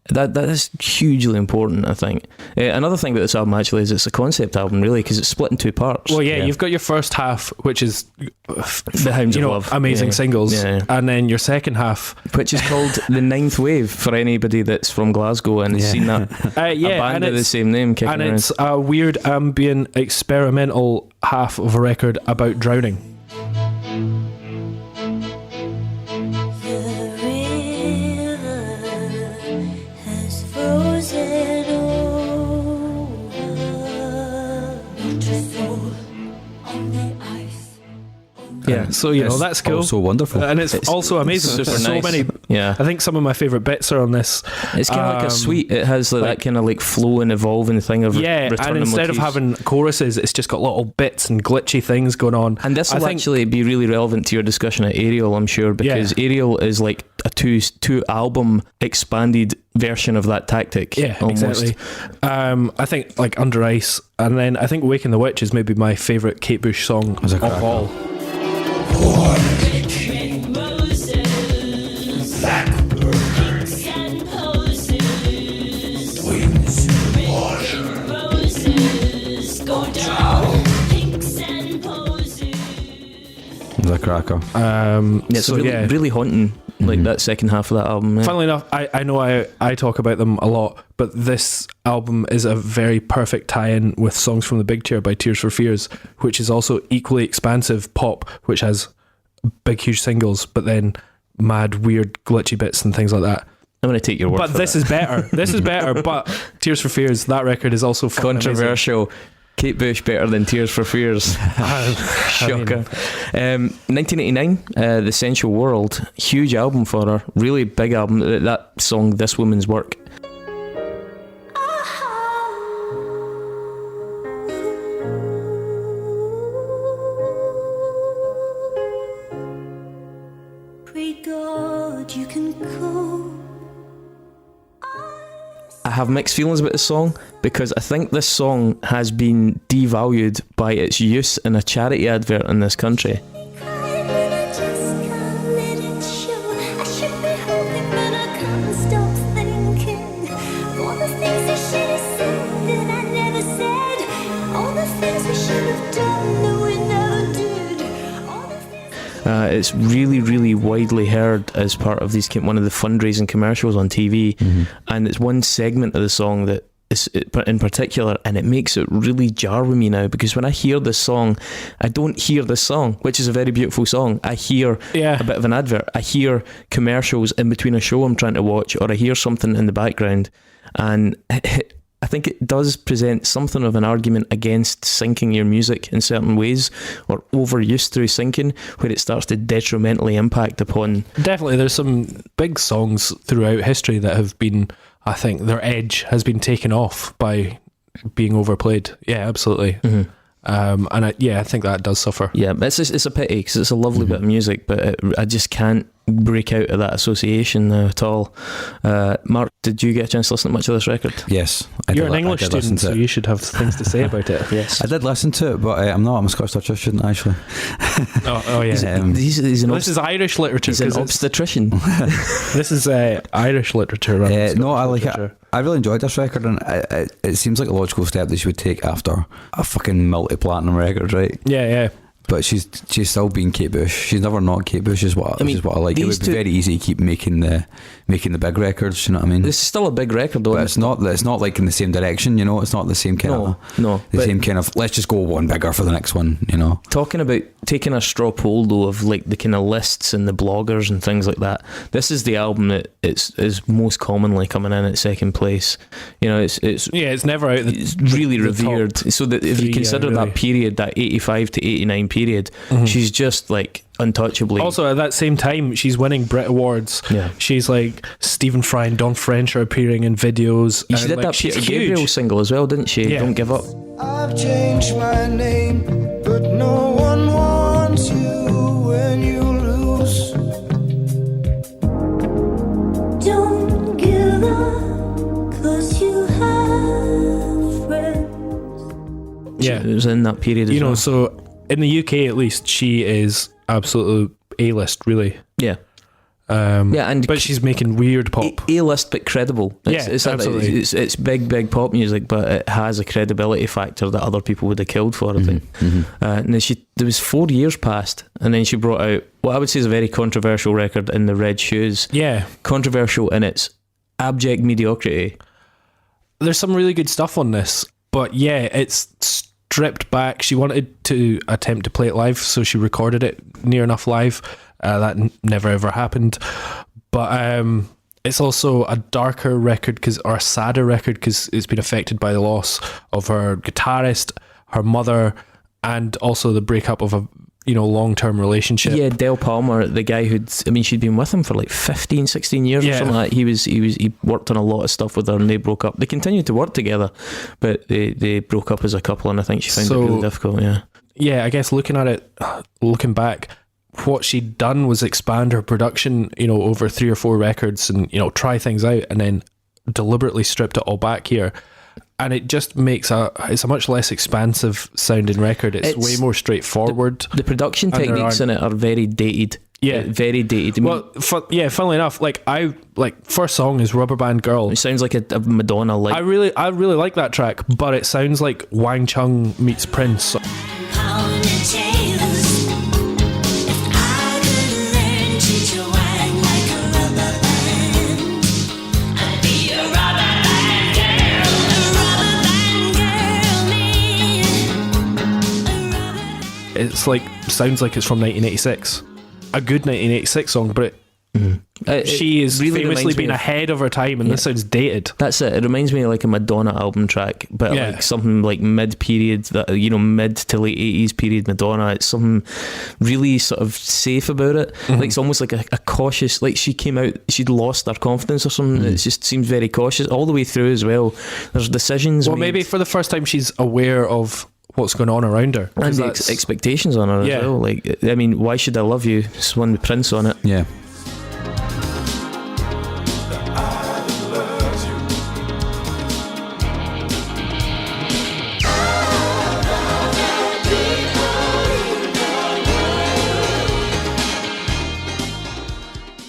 that is hugely important, I think. Another thing about this album actually is it's a concept album, really, because it's split in two parts. Well, you've got your first half, which is the Hounds of Love, amazing singles, and then your second half, which is called The Ninth Wave for anybody that's from Glasgow and has seen that a band of the same name kicking around. It's a weird ambient experimental half of a record about drowning. Yeah, so that's cool. So wonderful, and it's also amazing. Super There's so nice. many. Yeah, I think some of my favourite bits are on this. It's kind of like a suite. It has that kind of like flow and evolving thing of and instead of having choruses, it's just got little bits and glitchy things going on. And this will actually be really relevant to your discussion at Ariel, I'm sure, because Ariel is like a two album expanded version of that tactic. Yeah, almost. exactly. I think like Under Ice, and then I think Waking the Witch is maybe my favourite Kate Bush song of all. The cracker. It's really haunting like that second half of that album. Yeah. Funnily enough, I know I talk about them a lot, but this album is a very perfect tie-in with Songs from the Big Chair by Tears for Fears, which is also equally expansive pop, which has big, huge singles, but then mad, weird, glitchy bits and things like that. I'm going to take your word But for this it. is better. This is better, but Tears for Fears, that record is also fucking Controversial. Kate Bush better than Tears for Fears. Shocker. 1989, The Sensual World, huge album for her, really big album. That song, This Woman's Work. Pray God you can go. I have mixed feelings about this song because I think this song has been devalued by its use in a charity advert in this country. Cry, but I just can't let it show. I should be hoping, but I can't stop thinking. All the things I should have said that I never said. All the things we should have done that we never did. All the things It's really, really widely heard as part of these one of the fundraising commercials on TV, and it's one segment of the song that is in particular, and it makes it really jar with me now, because when I hear this song, I don't hear this song, which is a very beautiful song. I hear a bit of an advert. I hear commercials in between a show I'm trying to watch, or I hear something in the background, and I think it does present something of an argument against syncing your music in certain ways, or overuse through syncing, where it starts to detrimentally impact upon. Definitely, there's some big songs throughout history that have been, I think, their edge has been taken off by being overplayed. Yeah, absolutely. And I think that does suffer. Yeah, it's a pity, because it's a lovely bit of music, but I just can't break out of that association now at all. Mark, did you get a chance to listen to much of this record? Yes. You're an English student, so you should have things to say about it. Yes. I did listen to it, but I'm a Scottish Dutch student, actually. Oh yeah. This is Irish literature. He's an obstetrician. This is Irish literature. No, I like it. I really enjoyed this record, and it seems like a logical step that she would take after a fucking multi-platinum record, right? Yeah. But she's still been Kate Bush. She's never not Kate Bush, is what I like. It would be very easy to keep making the big records. You know what I mean? This is still a big record, though. But it's not like in the same direction. You know, it's not the same kind of same kind of. Let's just go one bigger for the next one. You know, talking about taking a straw poll though of like the kind of lists and the bloggers and things like that. This is the album that is most commonly coming in at second place. You know, it's never out. It's really revered. So that if you consider that period, that 85 to 89 period, she's just like untouchably. Also, at that same time, she's winning Brit Awards. Yeah, she's like Stephen Fry and Don French are appearing in videos. She did that Peter Gabriel single as well, didn't she? Yeah. Don't Give Up. I've changed my name, but no one wants you when you lose. don't give up, 'cause you have friends. Yeah, it was in that period as well. So in the UK at least, she is absolutely A-list, really. Yeah. But she's making weird pop. A-list, but credible. It's absolutely. It's big pop music, but it has a credibility factor that other people would have killed for, I think. And then there was 4 years passed, and then she brought out what I would say is a very controversial record in the Red Shoes. Yeah. Controversial in its abject mediocrity. There's some really good stuff on this, but yeah, it's stripped back. She wanted to attempt to play it live, so she recorded it near enough live. That never ever happened. But it's also a darker record, or a sadder record, because it's been affected by the loss of her guitarist, her mother, and also the breakup of a long-term relationship. Yeah, Del Palmer, the guy she'd been with him for like 15, 16 years or something like that. He worked on a lot of stuff with her, and they broke up. They continued to work together, but they broke up as a couple, and I think she found it really difficult. Yeah, I guess looking back, what she'd done was expand her production, over 3 or 4 records, and try things out, and then deliberately stripped it all back here. And it just makes it's a much less expansive sounding record. It's way more straightforward. The production techniques in it are very dated. Yeah, very dated. Funnily enough, first song is Rubber Band Girl. It sounds like a Madonna. I really like that track, but it sounds like Wang Chung meets Prince. If I could learn to wang like a it's like sounds like it's from 1986, a good 1986 song, but she is really famously been ahead of her time, and this sounds dated. That's it. It reminds me of like a Madonna album track, but like something like mid-period, that mid to late 80s period Madonna. It's something really sort of safe about it. Like it's almost like a cautious, like she came out, she'd lost her confidence or something. It just seems very cautious all the way through as well. There's decisions made. Maybe for the first time she's aware of what's going on around her, and the expectations on her as well. Like, I mean, Why Should I Love You? It's one with Prince on it. Yeah.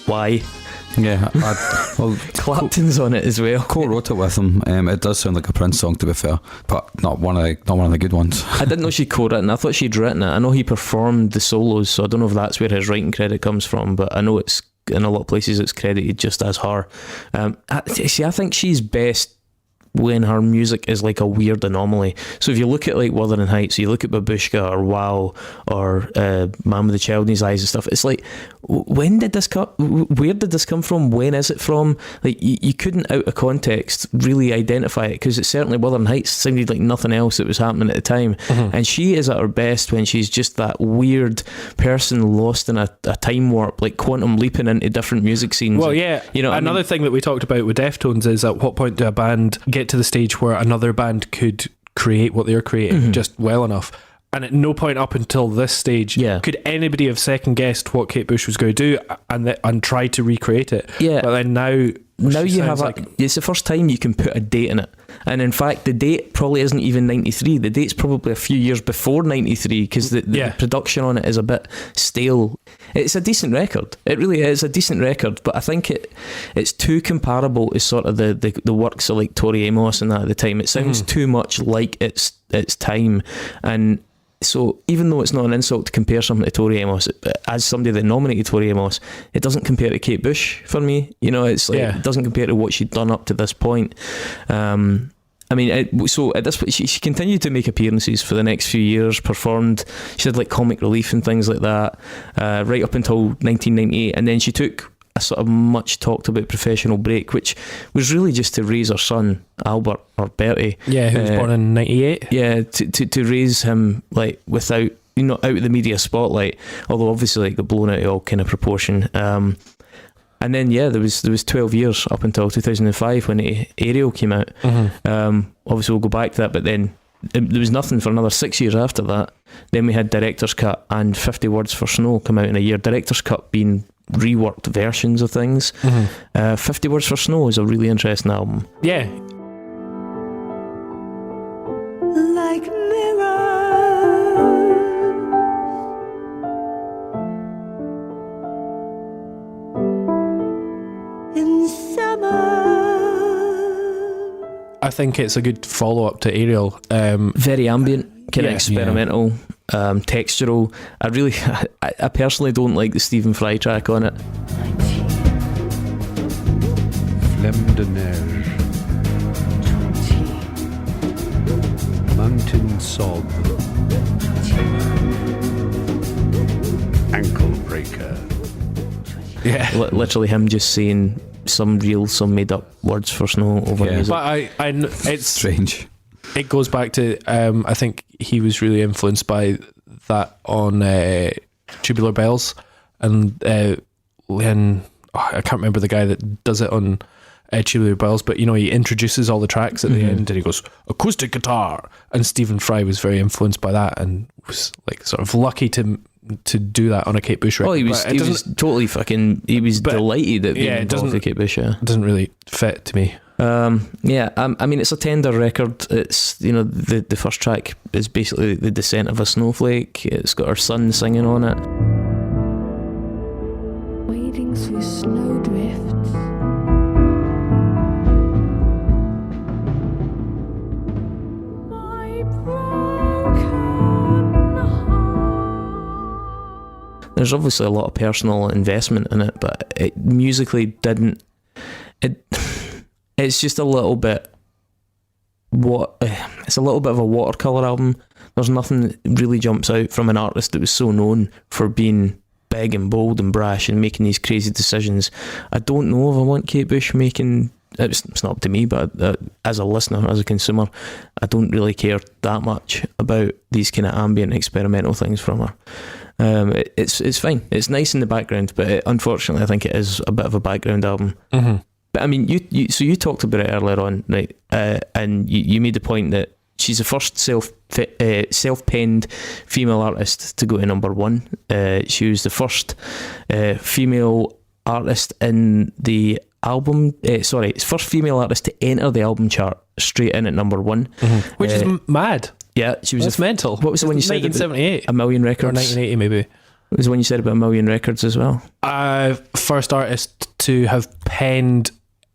Why? Yeah, well, Clapton's on it as well. Co-wrote it with him. It does sound like a Prince song, to be fair, but not one of the good ones. I didn't know she'd co-written. I thought she'd written it. I know he performed the solos, so I don't know if that's where his writing credit comes from, but I know it's in a lot of places it's credited just as her. I think she's best when her music is like a weird anomaly. So if you look at like Wuthering Heights, you look at Babushka or Wow or Man with the Child in His Eyes and stuff, it's like, when did this come? Where did this come from? When is it from? Like you couldn't out of context really identify it, because it's certainly Wuthering Heights sounded like nothing else that was happening at the time. And she is at her best when she's just that weird person lost in a time warp, like quantum leaping into different music scenes. Well, yeah, another thing that we talked about with Deftones is, at what point do a band get to the stage where another band could create what they're creating just well enough? And at no point up until this stage could anybody have second guessed what Kate Bush was going to do and try to recreate it. But then now you have it's the first time you can put a date in it. And in fact, the date probably isn't even 93. The date's probably a few years before 93, because the production on it is a bit stale. It's a decent record. It really is a decent record, but I think it's too comparable to sort of the works of like Tori Amos and that at the time. It sounds too much like its time. And so even though it's not an insult to compare something to Tori Amos, as somebody that nominated Tori Amos, it doesn't compare to Kate Bush for me. It's like it doesn't compare to what she'd done up to this point. I mean, so at this point, she continued to make appearances for the next few years, performed, she did like Comic Relief and things like that, right up until 1998, and then she took a sort of much talked about professional break, which was really just to raise her son, Albert, or Bertie. Yeah, who was born in 98. Yeah, to raise him like without, out of the media spotlight, although obviously like got blown out of all kind of proportion. And then there was 12 years up until 2005 when Ariel came out. Obviously we'll go back to that, but then there was nothing for another 6 years after that. Then we had Director's Cut and 50 Words for Snow come out in a year. Director's Cut being reworked versions of things. 50 Words for Snow is a really interesting album. Yeah. Like mirrors in summer. I think it's a good follow-up to Ariel. Very ambient, kind of experimental, textural. I personally don't like the Stephen Fry track on it. Flemme de neige, mountain sob, ankle breaker. Yeah, literally him just saying some made up words for snow over music. But it's strange. It goes back to I think he was really influenced by that on Tubular Bells, and when I can't remember the guy that does it on Tubular Bells, but he introduces all the tracks at the end and he goes acoustic guitar, and Stephen Fry was very influenced by that and was like sort of lucky to do that on a Kate Bush record. Oh, he was totally fucking. He was delighted at being involved with Kate Bush. It doesn't really fit to me. I mean, it's a tender record. It's the first track is basically the descent of a snowflake. It's got her son singing on it. Wading through snowdrifts, my broken heart. There's obviously a lot of personal investment in it, but it musically didn't. It's just a little bit. It's a little bit of a watercolor album. There's nothing that really jumps out from an artist that was so known for being big and bold and brash and making these crazy decisions. I don't know if I want Kate Bush making... It's not up to me, but as a listener, as a consumer, I don't really care that much about these kind of ambient experimental things from her. It's fine. It's nice in the background, but unfortunately I think it is a bit of a background album. Mm-hmm. But I mean, you talked about it earlier on, right? And you made the point that she's the first self-penned female artist to go to number one. She was the first female artist in the album. First female artist to enter the album chart straight in at number one, which is mad. Yeah, she was. That's mental. What was the one you said? 1978, a million records, or 1980 maybe. What was the one you said about a million records as well? First artist to have penned.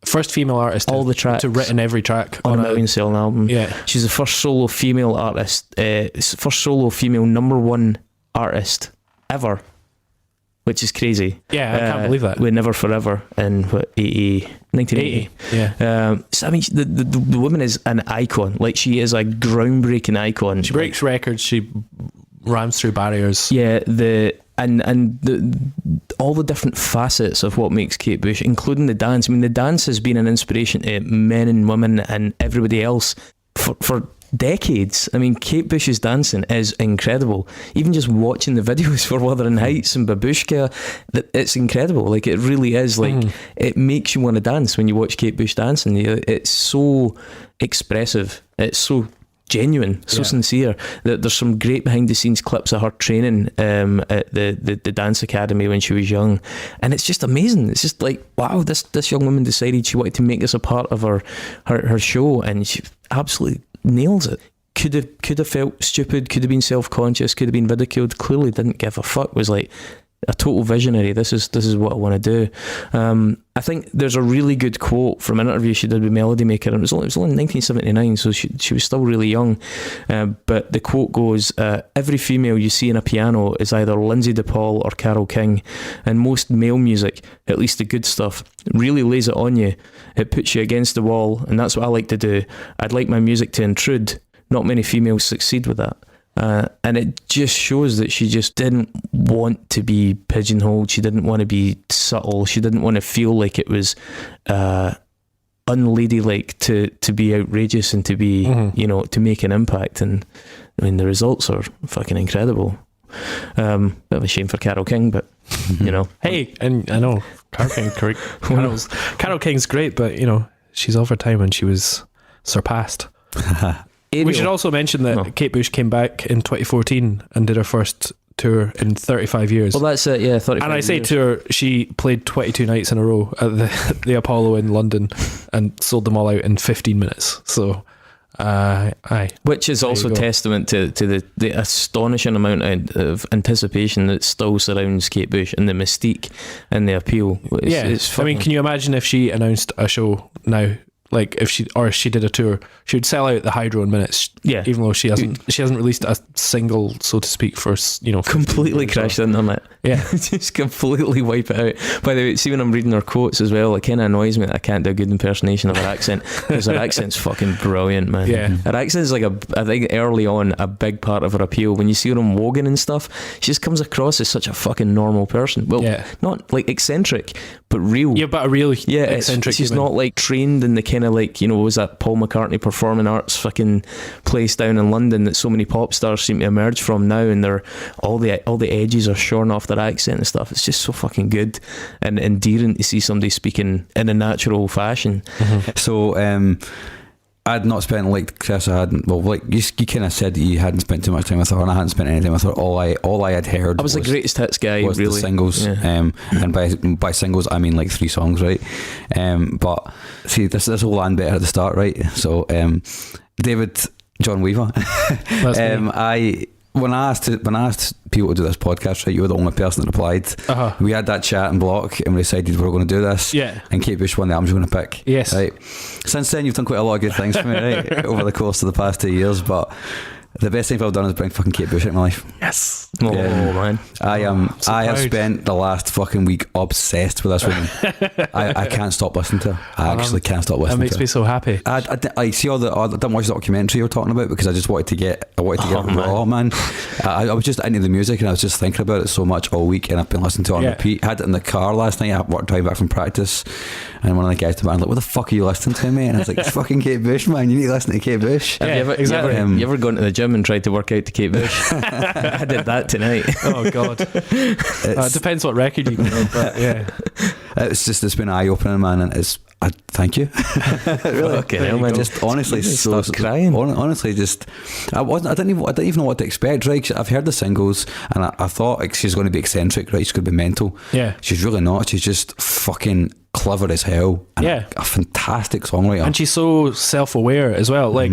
First female artist all the tracks, to written every track on a million selling album. Yeah, she's the first solo female artist, first solo female number one artist ever, which is crazy. Yeah, I can't believe that. With Never Forever in 1980. Yeah. So I mean, the woman is an icon. Like, she is a groundbreaking icon. She breaks records. She rams through barriers. Yeah, all the different facets of what makes Kate Bush, including the dance. I mean, the dance has been an inspiration to men and women and everybody else for decades. I mean, Kate Bush's dancing is incredible. Even just watching the videos for Wuthering Heights and Babushka, it's incredible. Like, it really is. Like, it makes you want to dance when you watch Kate Bush dancing. It's so expressive. It's so genuine, so sincere. There's some great behind the scenes clips of her training at the dance academy when she was young, and it's just amazing. It's just like, wow, this young woman decided she wanted to make this a part of her show, and she absolutely nails it. Could have felt stupid, could have been self-conscious, could have been ridiculed, clearly didn't give a fuck, was like a total visionary. This is what I want to do. I think there's a really good quote from an interview she did with Melody Maker, and it was only in 1979, so she was still really young, but the quote goes, every female you see in a piano is either Lindsay DePaul or Carole King, and most male music, at least the good stuff, really lays it on you. It puts you against the wall, and that's what I like to do. I'd like my music to intrude. Not many females succeed with that. And it just shows that she just didn't want to be pigeonholed. She didn't want to be subtle. She didn't want to feel like it was unladylike to be outrageous and to be, to make an impact. And I mean, the results are fucking incredible. Bit of a shame for Carole King, but Hey, and I know Carole King's great, but she's of her time and she was surpassed. We should also mention that Kate Bush came back in 2014 and did her first tour in 35 years. Well, that's it, yeah, 35 And I say years. tour, she played 22 nights in a row at the Apollo in London and sold them all out in 15 minutes. So, aye. Which is also testament to the astonishing amount of anticipation that still surrounds Kate Bush and the mystique and the appeal. It's I mean, can you imagine if she announced a show now? Like if she did a tour, she would sell out the Hydro in minutes. Yeah, even though she hasn't released a single, so to speak, for completely crash the internet. Yeah, just completely wipe it out. By the way, see when I'm reading her quotes as well, it kind of annoys me that I can't do a good impersonation of her accent, because her accent's fucking brilliant, man. Yeah, her accent's like I think early on a big part of her appeal. When you see her on Wogan and stuff, she just comes across as such a fucking normal person. Well, not like eccentric, but real. Yeah, but a real eccentric. She's not like trained in the kind of like, was that Paul McCartney Performing Arts fucking place down in London that so many pop stars seem to emerge from now, and they're all the edges are shorn off their accent and stuff. It's just so fucking good and endearing to see somebody speaking in a natural fashion. So I'd not spent, like Chris, I hadn't. Well, like you kind of said that you hadn't spent too much time with her, and I hadn't spent any time with her. All I had heard. I was the greatest hits guy. Was really the singles, and by singles I mean like 3 songs, right? But see, this will land better at the start, right? So, David John Weaver. When I asked people to do this podcast, right, you were the only person that replied. We had that chat in block and we decided we were going to do this. Yeah. And Kate Bush won the album you're going to pick. Yes. Right. Since then, you've done quite a lot of good things for me, right, over the course of the past 2 years. But the best thing I've done is bring fucking Kate Bush into my life. Yes. Oh man, I have proud. spent the last fucking week obsessed with this woman. I can't stop listening to her. I actually can't stop That listening makes to me her. so happy. I see I didn't watch the documentary you were talking about because I just wanted to get it raw, man. I was just into the music and I was just thinking about it so much all week, and I've been listening to it on repeat. I had it in the car last night. I worked driving back from practice, and one of the guys to me, I was like, "What the fuck are you listening to, mate?" And I was like, "It's fucking Kate Bush, man. You need to listen to Kate Bush." Have Yeah, you ever, exactly. you ever gone to the gym and tried to work out to Kate Bush? I did that tonight. Oh god. It depends what record you get, but yeah. It's been eye opening, man, and thank you. Really, Fucking hell, man. just honestly, Start crying. Honestly, just I didn't even know what to expect. Right, I've heard the singles, and I thought like, she's going to be eccentric, right? She's going to be mental. Yeah. She's really not. She's just fucking clever as hell. And Yeah. a fantastic songwriter. And she's so self-aware as well. Like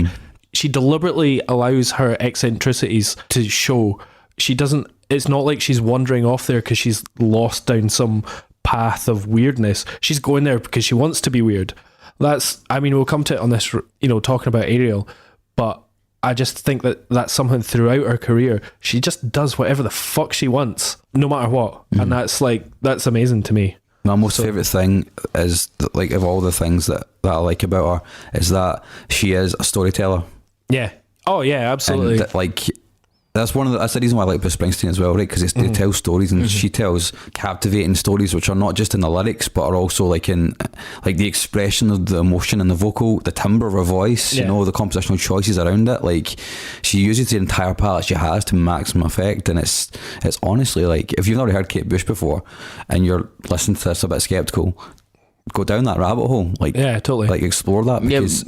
she deliberately allows her eccentricities to show. She doesn't. It's not like she's wandering off there because she's lost down some path of weirdness. She's going there because she wants to be weird. We'll come to it on this, talking about Ariel, but I just think that that's something throughout her career. She just does whatever the fuck she wants, no matter what. And that's amazing to me. My most favourite thing is that, like, of all the things that I like about her is that she is a storyteller. Yeah. Oh yeah, absolutely. And like that's the reason why I like Bruce Springsteen as well, right? Because they tell stories, and she tells captivating stories which are not just in the lyrics but are also like in like the expression of the emotion in the vocal, the timbre of her voice, Yeah. the compositional choices around it. Like she uses the entire palette she has to maximum effect, and it's honestly like, if you've never heard Kate Bush before and you're listening to this a bit skeptical, go down that rabbit hole. Like, Yeah, totally. Like, explore that, because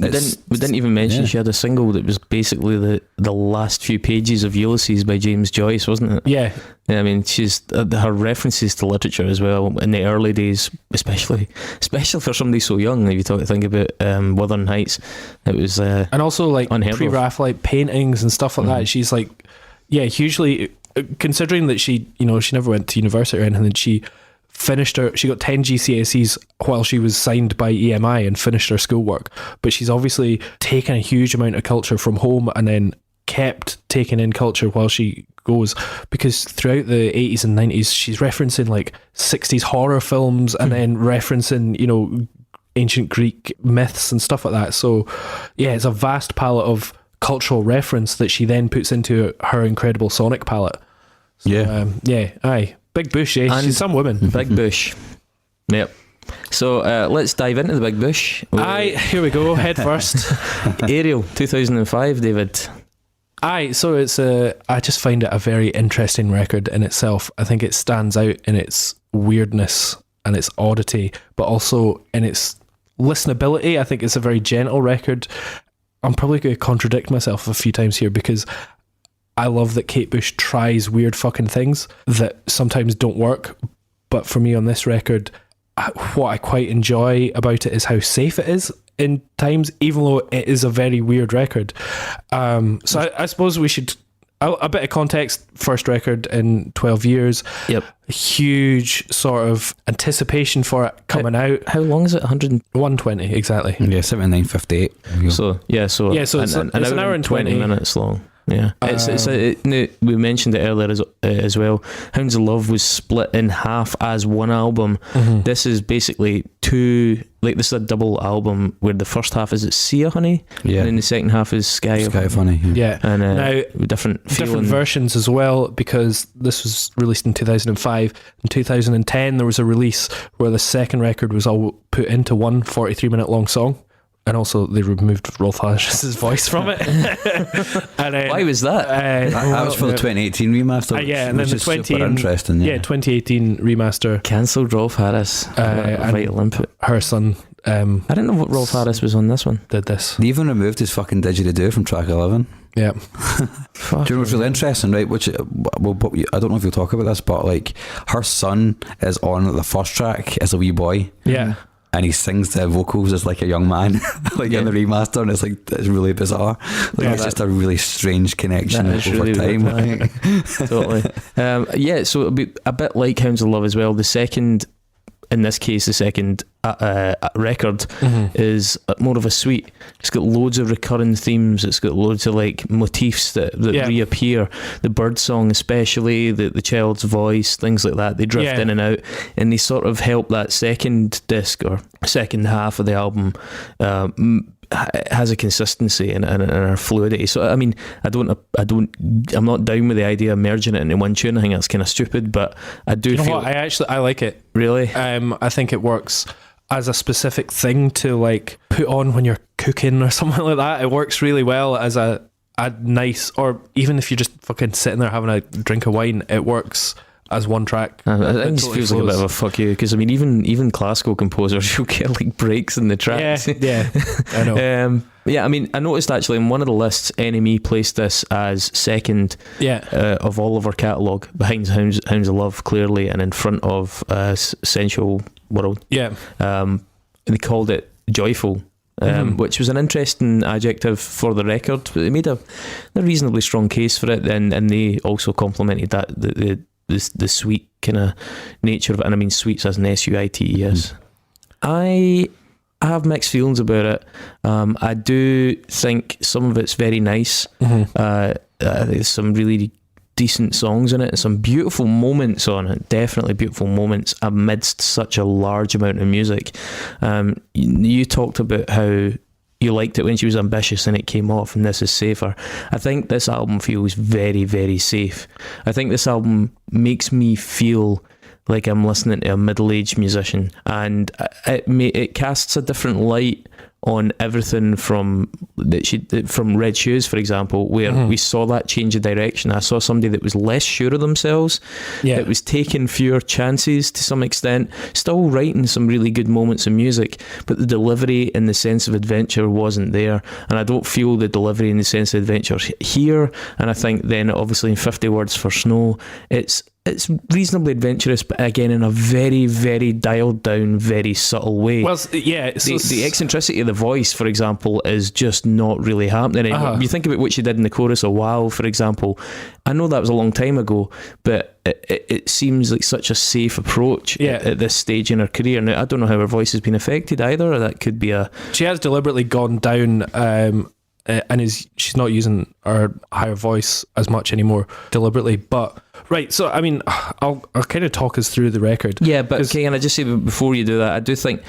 we didn't even mention she had a single that was basically the last few pages of Ulysses by James Joyce, wasn't it? Yeah. I mean, she's her references to literature as well in the early days, especially for somebody so young. If you think about Wuthering Heights, it was And also like unheard of. pre-Raphaelite paintings and stuff like that. She's like, yeah, hugely, considering that she never went to university or anything, and she got 10 GCSEs while she was signed by EMI and finished her schoolwork. But she's obviously taken a huge amount of culture from home and then kept taking in culture while she goes, because throughout the 80s and 90s she's referencing like 60s horror films and then referencing ancient Greek myths and stuff like that. So yeah, it's a vast palette of cultural reference that she then puts into her incredible sonic palette. So, aye. Big Bush, eh? And She's some woman. Big Bush. Yep. So let's dive into the Big Bush. Aye, here we go, head first. Ariel, 2005, David. Aye, so it's I just find it a very interesting record in itself. I think it stands out in its weirdness and its oddity, but also in its listenability. I think it's a very gentle record. I'm probably going to contradict myself a few times here, because I love that Kate Bush tries weird fucking things that sometimes don't work. But for me on this record, what I quite enjoy about it is how safe it is in times, even though it is a very weird record. So I suppose we should, a bit of context. First record in 12 years. Yep. Huge sort of anticipation for it coming out. How long is it? 120, exactly. Yeah, 79:58. So it's an hour and 20 minutes long. Yeah, we mentioned it earlier as well. Hounds of Love was split in half as one album. This is basically two, like this is a double album where the first half is Sia Honey, and then the second half is Sky of Honey. Yeah, and now different versions as well, because this was released in 2005. In 2010 there was a release where the second record was all put into one 43-minute long song. And also, they removed Rolf Harris's voice from it. And, why was that? That was for the 2018 remaster. Yeah, and then the 2018 remaster. Cancelled Rolf Harris. Vital input. Her son. I didn't know what Rolf Harris was on this one. Did this? They even removed his fucking didgeridoo from track 11. Yeah. Do you know what's really interesting, right? Which, I don't know if you'll talk about this, but like her son is on the first track as a wee boy. Yeah. And he sings the vocals as like a young man, in the remaster, and it's really bizarre. It's just a really strange connection over really time. Weird, totally. So it'll be a bit like Hounds of Love as well. The second record is more of a suite. It's got loads of recurring themes. It's got loads of like motifs that reappear. The bird song, especially the child's voice, things like that. They drift in and out, and they sort of help that second disc or second half of the album. Has a consistency and a fluidity. So I mean, I'm not down with the idea of merging it into one tune. I think that's kind of stupid, but I do feel what? I like it. Really? I think it works as a specific thing to like put on when you're cooking or something like that. It works really well as a nice, or even if you're just fucking sitting there having a drink of wine, it works as one track. I think it feels like a bit of a fuck you, because I mean, even classical composers, you'll get like breaks in the tracks. Yeah, I know. I mean, I noticed actually in one of the lists, NME placed this as second of all of our catalogue, behind Hounds of Love, clearly, and in front of Sensual World. Yeah. They called it joyful, which was an interesting adjective for the record. But they made a reasonably strong case for it, and they also complimented that the sweet kind of nature of it. And I mean sweets as an SUITES. I have mixed feelings about it. I do think some of it's very nice. There's some really decent songs in it and some beautiful moments on it, definitely beautiful moments amidst such a large amount of music. You talked about how you liked it when she was ambitious and it came off, and this is safer. I think this album feels very, very safe. I think this album makes me feel like I'm listening to a middle-aged musician, and it casts a different light on everything from Red Shoes, for example, where we saw that change of direction. I saw somebody that was less sure of themselves, that was taking fewer chances to some extent, still writing some really good moments of music, but the delivery and the sense of adventure wasn't there. And I don't feel the delivery and the sense of adventure here. And I think then, obviously, in 50 Words for Snow, it's reasonably adventurous, but again in a very, very dialed down, very subtle way. Well, the eccentricity of the voice, for example, is just not really happening anymore. You think about what she did in the chorus of Wow, for example. I know that was a long time ago, but it seems like such a safe approach at this stage in her career. Now, I don't know how her voice has been affected either. That could be she has deliberately gone down, and she's not using her higher voice as much anymore deliberately. But right, so I mean, I'll kind of talk us through the record. Yeah, but can I just say before you do that, I do think,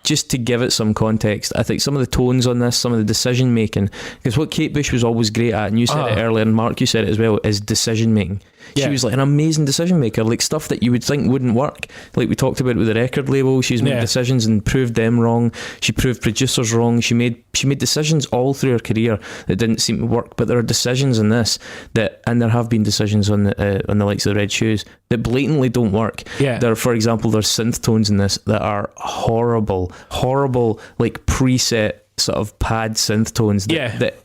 just to give it some context, I think some of the tones on this, some of the decision making, because what Kate Bush was always great at, and you said it earlier, and Mark, you said it as well, is decision making. She was like an amazing decision maker, like stuff that you would think wouldn't work. Like we talked about with the record label, she's made decisions and proved them wrong. She proved producers wrong. She made decisions all through her career that didn't seem to work. But there are decisions in this and there have been decisions on the likes of the Red Shoes that blatantly don't work. There, for example, there's synth tones in this that are horrible, like preset sort of pad synth tones that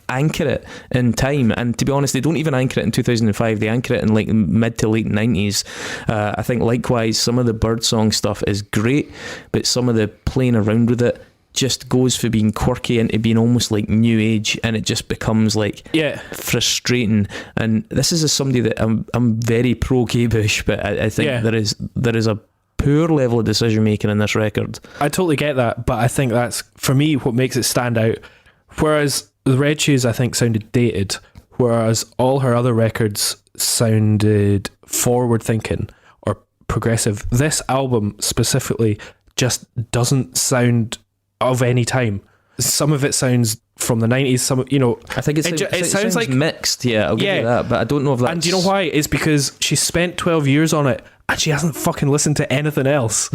anchor it in time. And to be honest, they don't even anchor it in 2005. They anchor it in like mid to late 90s. I think likewise some of the Birdsong stuff is great, but some of the playing around with it just goes for being quirky into being almost like new age, and it just becomes like frustrating. And this is somebody that I'm very pro Kate Bush, but I think there is a poor level of decision making in this record. I totally get that, but I think that's, for me, what makes it stand out. Whereas the Red Shoes, I think, sounded dated, whereas all her other records sounded forward thinking or progressive. This album specifically just doesn't sound of any time. Some of it sounds from the 90s, some, I think it sounds like mixed. I'll give you that, but I don't know if that's... And do you know why? It's because she spent 12 years on it and she hasn't fucking listened to anything else.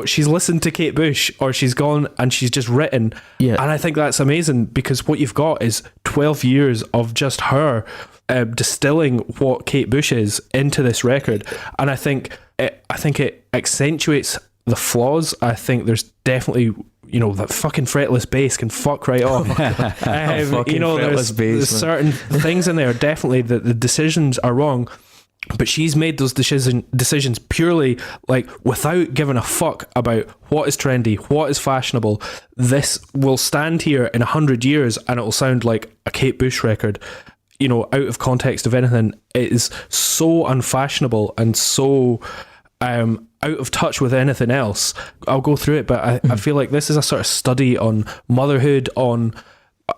She's listened to Kate Bush, or she's gone and she's just written. And I think that's amazing, because what you've got is 12 years of just her distilling what Kate Bush is into this record. And I think it accentuates the flaws. I think there's definitely, that fucking fretless bass can fuck right off. There's certain things in there definitely that the decisions are wrong, but she's made those decisions purely like without giving a fuck about what is trendy, what is fashionable. This will stand here in 100 years and it will sound like a Kate Bush record. Out of context of anything, it is so unfashionable and so out of touch with anything else. I'll go through it, but I feel like this is a sort of study on motherhood, on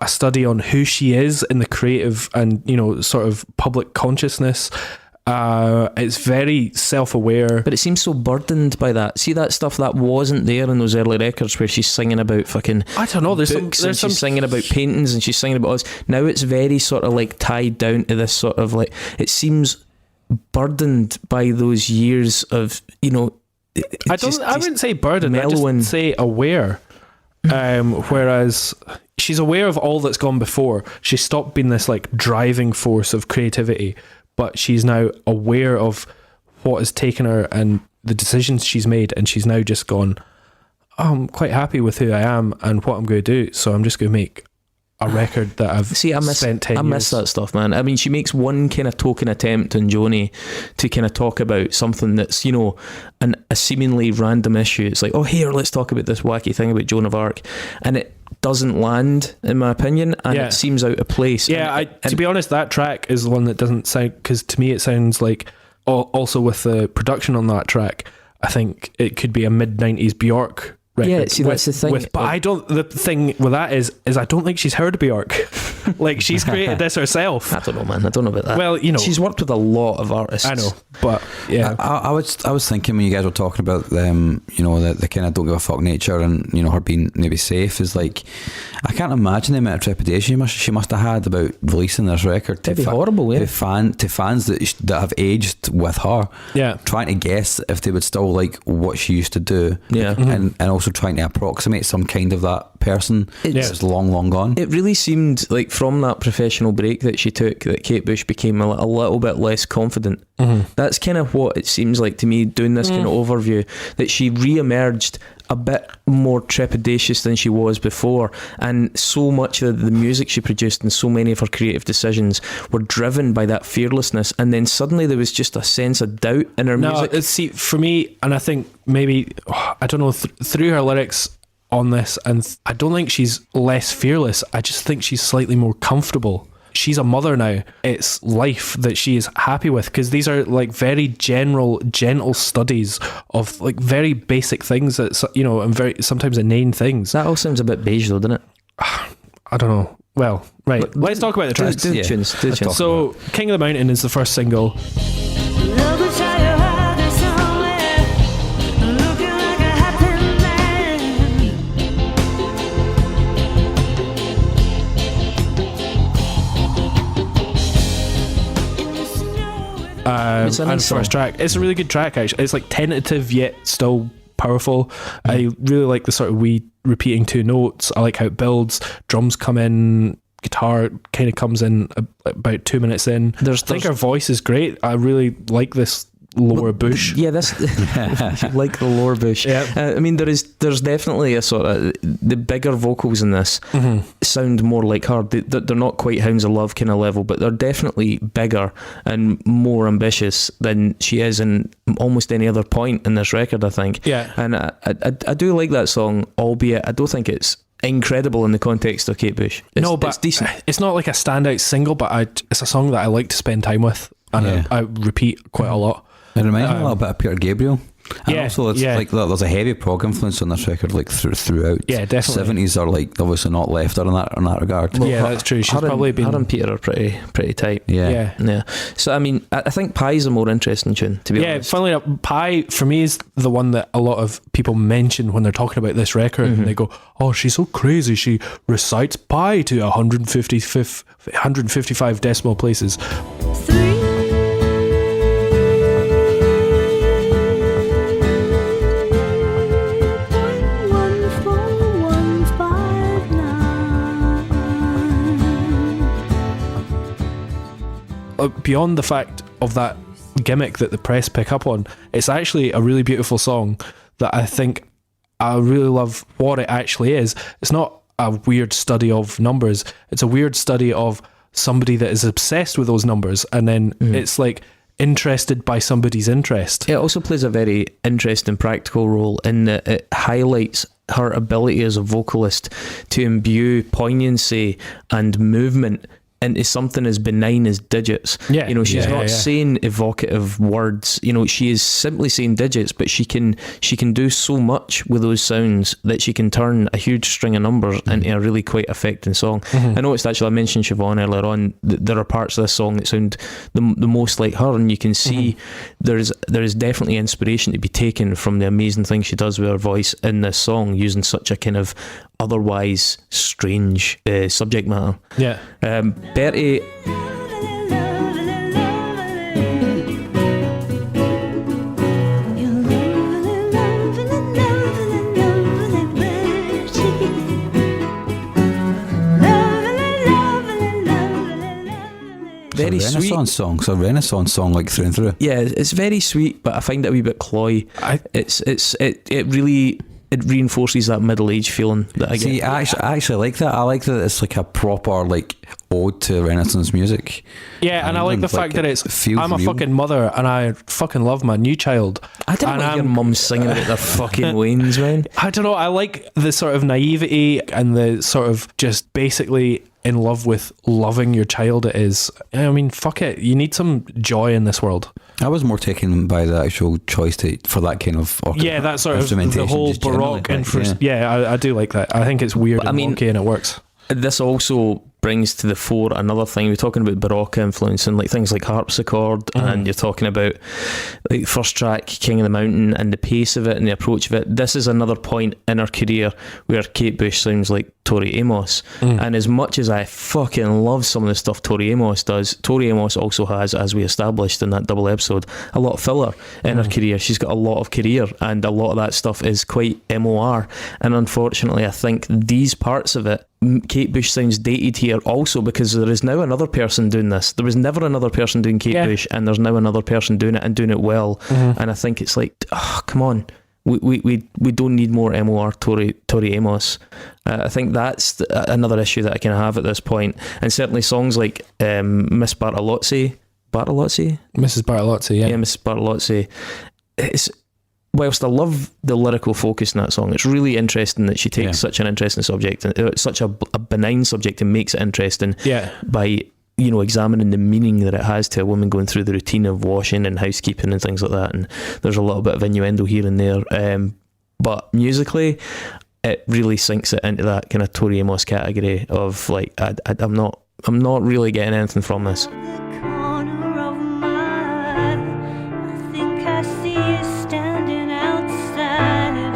a study on who she is in the creative and, you know, sort of public consciousness. It's very self-aware, but it seems so burdened by that. See that stuff that wasn't there in those early records where she's singing about fucking, I don't know, there's she's singing about paintings and she's singing about us. Now it's very sort of like tied down to this sort of like, it seems burdened by those years of, you know, I wouldn't say burdened, I mellowing. just say aware. Whereas she's aware of all that's gone before. She stopped being this like driving force of creativity, but she's now aware of what has taken her and the decisions she's made, and she's now just gone, oh, I'm quite happy with who I am and what I'm going to do, so I'm just going to make a record that I've spent 10 years. I miss that stuff, man. I mean, she makes one kind of token attempt on Joni to kind of talk about something that's, you know, a seemingly random issue. It's like, oh, here, let's talk about this wacky thing about Joan of Arc, and it doesn't land, in my opinion, and it seems out of place. Yeah, to be honest, that track is the one that doesn't sound, because to me it sounds like, also with the production on that track, I think it could be a mid-90s Bjork record. Yeah, see, that's the thing. But the thing with that is I don't think she's heard of Bjork. Like, she's created this herself. I don't know, man. I don't know about that. Well, you know, she's worked with a lot of artists. I know, but yeah, I was thinking when you guys were talking about them, you know, the kind of don't give a fuck nature, and you know, her being maybe safe, is like, I can't imagine the amount of trepidation she must have had about releasing this record. It'd be horrible, yeah. To fans that have aged with her, yeah, trying to guess if they would still like what she used to do, yeah, and also trying to approximate some kind of that person that's long gone. It really seemed like from that professional break that she took, that Kate Bush became a little bit less confident. That's kind of what it seems like to me, doing this kind of overview, that she re-emerged a bit more trepidatious than she was before, and so much of the music she produced and so many of her creative decisions were driven by that fearlessness, and then suddenly there was just a sense of doubt in her music. See, for me, and I think maybe, I don't know, through her lyrics on this, and I don't think she's less fearless, I just think she's slightly more comfortable. She's a mother now. It's life that she is happy with, because these are like very general, gentle studies of like very basic things that, you know, and very sometimes inane things. That all sounds a bit beige though, doesn't it? I don't know. Well, right, let's talk about the tracks. Do the tunes. So King of the Mountain is the first single. And first track, it's a really good track actually. It's like tentative yet still powerful. I really like the sort of wee repeating two notes. I like how it builds. Drums come in, guitar kind of comes in about 2 minutes in. I think her voice is great. I really like this lower bush. Yeah, this like the lower bush. Yeah. I mean, there's definitely a sort of, the bigger vocals in this sound more like her. They're not quite Hounds of Love kind of level, but they're definitely bigger and more ambitious than she is in almost any other point in this record, I think. Yeah. And I do like that song, albeit I don't think it's incredible in the context of Kate Bush. It's decent. It's not like a standout single, but it's a song that I like to spend time with, and I repeat quite a lot. It reminds me a little bit of Peter Gabriel. And also it's yeah. like there's a heavy prog influence on this record, like throughout. Yeah, definitely. 70s are like obviously not left her in that regard. Well, yeah, that's true. She's probably been. Her and Peter are pretty tight. Yeah. So I mean, I think Pie's a more interesting tune, to be honest. Yeah, funnily enough, Pie for me is the one that a lot of people mention when they're talking about this record, and they go, "Oh, she's so crazy. She recites Pie to 155 decimal places." Beyond the fact of that gimmick that the press pick up on, it's actually a really beautiful song that I think I really love what it actually is. It's not a weird study of numbers, it's a weird study of somebody that is obsessed with those numbers, and then it's like interested by somebody's interest. It also plays a very interesting practical role in that it highlights her ability as a vocalist to imbue poignancy and movement into something as benign as digits. Yeah. You know, she's Yeah, not yeah. saying evocative words. You know, she is simply saying digits, but she can do so much with those sounds that she can turn a huge string of numbers into a really quite affecting song. I noticed actually, I mentioned Siobhan earlier on, there are parts of this song that sound the most like her, and you can see there is definitely inspiration to be taken from the amazing things she does with her voice in this song, using such a kind of otherwise strange subject matter. Yeah. Bertie, very It's a sweet. Renaissance song. It's a Renaissance song, like through and through. Yeah, it's very sweet, but I find it a wee bit cloy. It really reinforces that middle age feeling that I See, get. I actually like that. I like that it's like a proper like ode to Renaissance music. Yeah, and I like the fact that it feels I'm a real. fucking mother and I fucking love my new child. I didn't and like your mum singing about their fucking wains, man. I don't know, I like the sort of naivety and the sort of just basically in love with loving your child it is. I mean, fuck it. You need some joy in this world. I was more taken by the actual choice for that kind of Yeah, that sort of the instrumentation, whole just generally, Baroque I do like that. I think it's weird But, and I mean, wonky and it works. This also brings to the fore another thing. We're talking about Baroque influence and like things like harpsichord, and you're talking about like the first track, King of the Mountain, and the pace of it and the approach of it. This is another point in her career where Kate Bush sounds like Tori Amos. And as much as I fucking love some of the stuff Tori Amos does, Tori Amos also has, as we established in that double episode, a lot of filler in her career. She's got a lot of career, and a lot of that stuff is quite MOR. And unfortunately, I think these parts of it, Kate Bush sounds dated here also because there is now another person doing this. There was never another person doing Kate Bush, and there's now another person doing it and doing it well. And I think it's like, oh, come on. We don't need more MOR Tori Amos. I think that's another issue that I can have at this point. And certainly songs like Miss Bartolozzi, Mrs. Bartolozzi, yeah. yeah, Miss Bartolozzi. Whilst I love the lyrical focus in that song, it's really interesting that she takes such an interesting subject, and such a benign subject, and makes it interesting by, you know, examining the meaning that it has to a woman going through the routine of washing and housekeeping and things like that. And there's a little bit of innuendo here and there, but musically it really sinks it into that kind of Tori Amos category of like, I'm not really getting anything from this. The corner of my eye, I think I see you standing outside.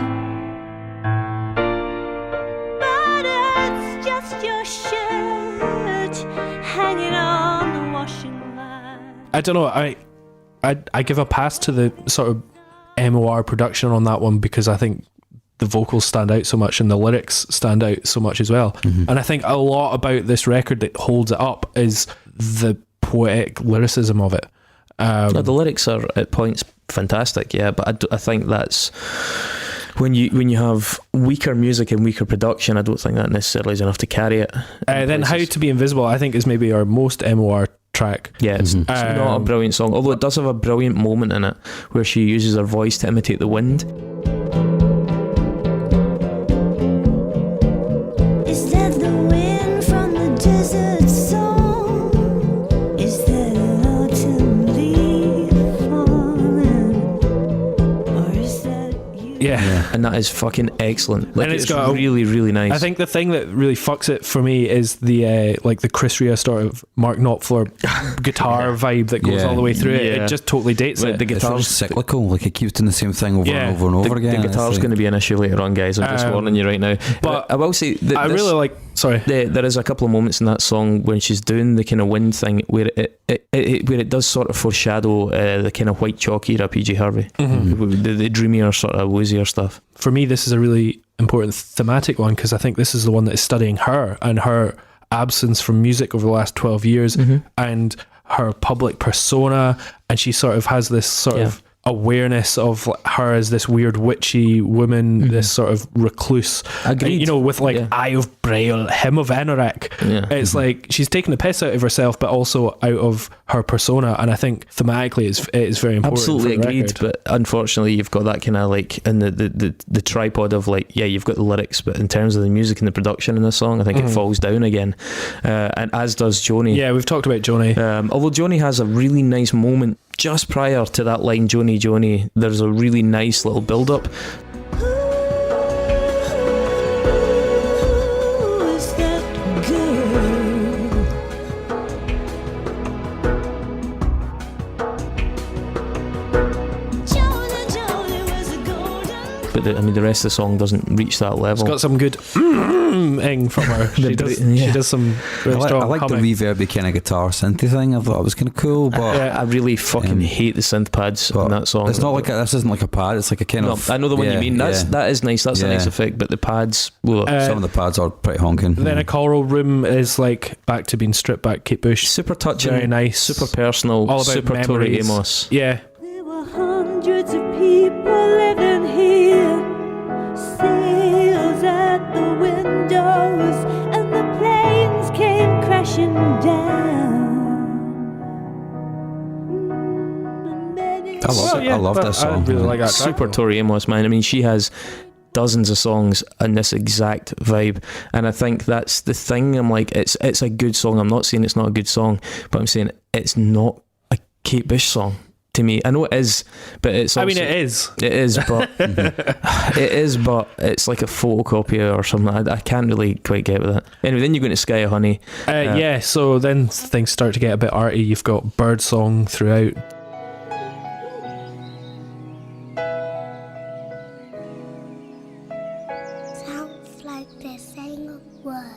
But it's just your shirt hanging on the washing line. I don't know, I give a pass to the sort of MOR production on that one because I think the vocals stand out so much and the lyrics stand out so much as well. And I think a lot about this record that holds it up is the poetic lyricism of it. The lyrics are at points fantastic, yeah, but I think that's when you have weaker music and weaker production, I don't think that necessarily is enough to carry it. Then How to Be Invisible, I think, is maybe our most MOR track. Yeah, it's not a brilliant song, although it does have a brilliant moment in it where she uses her voice to imitate the wind. Is that the wind from the desert song? Is that an autumn leaf falling? Or is that you? Yeah. And that is fucking excellent. Like, And it's got really, really nice. I think the thing that really fucks it for me is the like the Chris Rea sort of Mark Knopfler guitar vibe that goes all the way through it. Yeah. It just totally dates Like it. the It's very guitar's cyclical, like it keeps doing the same thing over and over and over again. The guitar's going to be an issue later on, guys. I'm just warning you right now. but I will say that I really like. Sorry. there is a couple of moments in that song when she's doing the kind of wind thing where it does sort of foreshadow the kind of white chalk era PG Harvey, the dreamier sort of woozier stuff. For me, this is a really important thematic one because I think this is the one that is studying her and her absence from music over the last 12 years and her public persona, and she sort of has this sort of awareness of like, her as this weird witchy woman, this sort of recluse. Agreed. You know, with like Yeah. Eye of Braille, Hymn of Anorak. Yeah. It's like she's taking the piss out of herself, but also out of her persona. And I think thematically it is very important. Absolutely for the agreed, record. but unfortunately you've got that kind of like in the tripod of like, yeah, you've got the lyrics, but in terms of the music and the production in the song, I think it falls down again, and as does Joni. Yeah, we've talked about Joni. Although Joni has a really nice moment just prior to that line, Joni, Joni, there's a really nice little build up. Who's that girl? Joni was a golden. But the rest of the song doesn't reach that level. It's got some good ing from her. She does some really strong I like the humming. reverby kind of guitar synthy thing. I thought it was kind of cool, but I really fucking hate the synth pads but in that song. it's not like this isn't like a pad. It's like a kind No, of. I know the one you yeah, mean. That is nice. That's a Yeah. nice effect. But the pads, well, some of the pads are pretty honking. Then a choral room is like back to being stripped back Kate Bush. super touching, Very nice. super personal, All about super Tori memories. Amos. Yeah. There were hundreds of people living here, sails at the windows, and the planes came crashing down. I love but this song. I really like that. Super track. Tori Amos, man. I mean, she has dozens of songs in this exact vibe, and I think that's the thing. I'm like, it's a good song. I'm not saying it's not a good song, but I'm saying it's not a Kate Bush song to me. I know it is, but it's also, I mean, it is. It is, but it is, but it's like a photocopy or something. I can't really quite get with it. Anyway, then you go into Sky Honey. Yeah, so then things start to get a bit arty. You've got bird song throughout. Sounds like they're saying a word.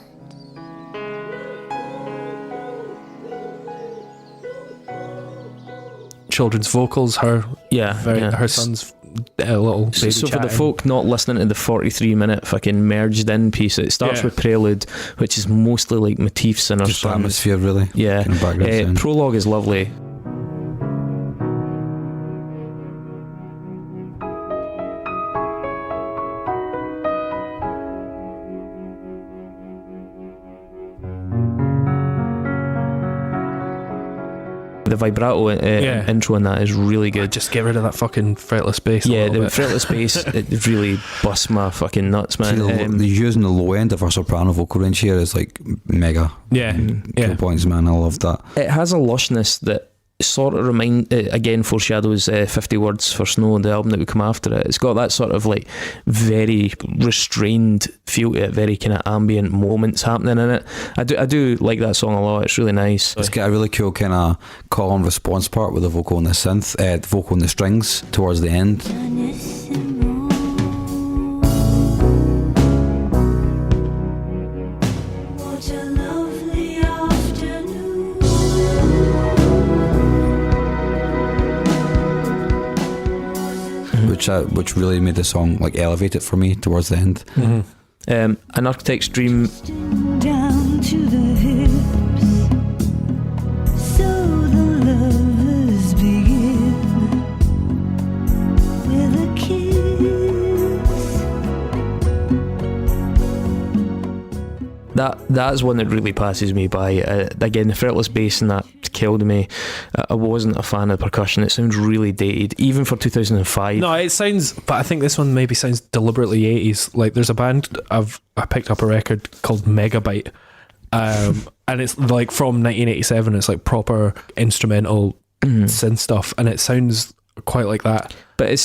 Children's vocals, her her son's little baby So for the chatting. folk not listening to the 43-minute fucking merged in piece, it starts Yeah. with prelude, which is mostly like motifs in our Just songs. atmosphere, really. Yeah, Kind of background sound. prologue is lovely. The vibrato intro in that is really good. Just get rid of that fucking fretless bass. Yeah, a the little bit. fretless bass, it really busts my fucking nuts, See, man. the using the low end of her soprano vocal range here is like mega. Yeah, yeah. Cool points, man. I love that. It has a lushness that sort of again foreshadows 50 Words for Snow, the album that would come after it. It's got that sort of like very restrained feel to it, very kind of ambient moments happening in it. I do like that song a lot. It's really nice. It's got a really cool kind of call and response part with the vocal and the synth, the vocal and the strings towards the end. What a lovely afternoon. Which really made the song like elevate it for me towards the end. An Architect's Dream. Down to the hips, so the lovers begin with a kiss. That's one that really passes me by. Again, the fretless bass and that killed me. I wasn't a fan of the percussion. It sounds really dated, even for 2005. No, it sounds, but I think this one maybe sounds deliberately 80s. Like there's a band I picked up a record called Megabyte, and it's like from 1987. It's like proper instrumental synth stuff, and it sounds quite like that. But it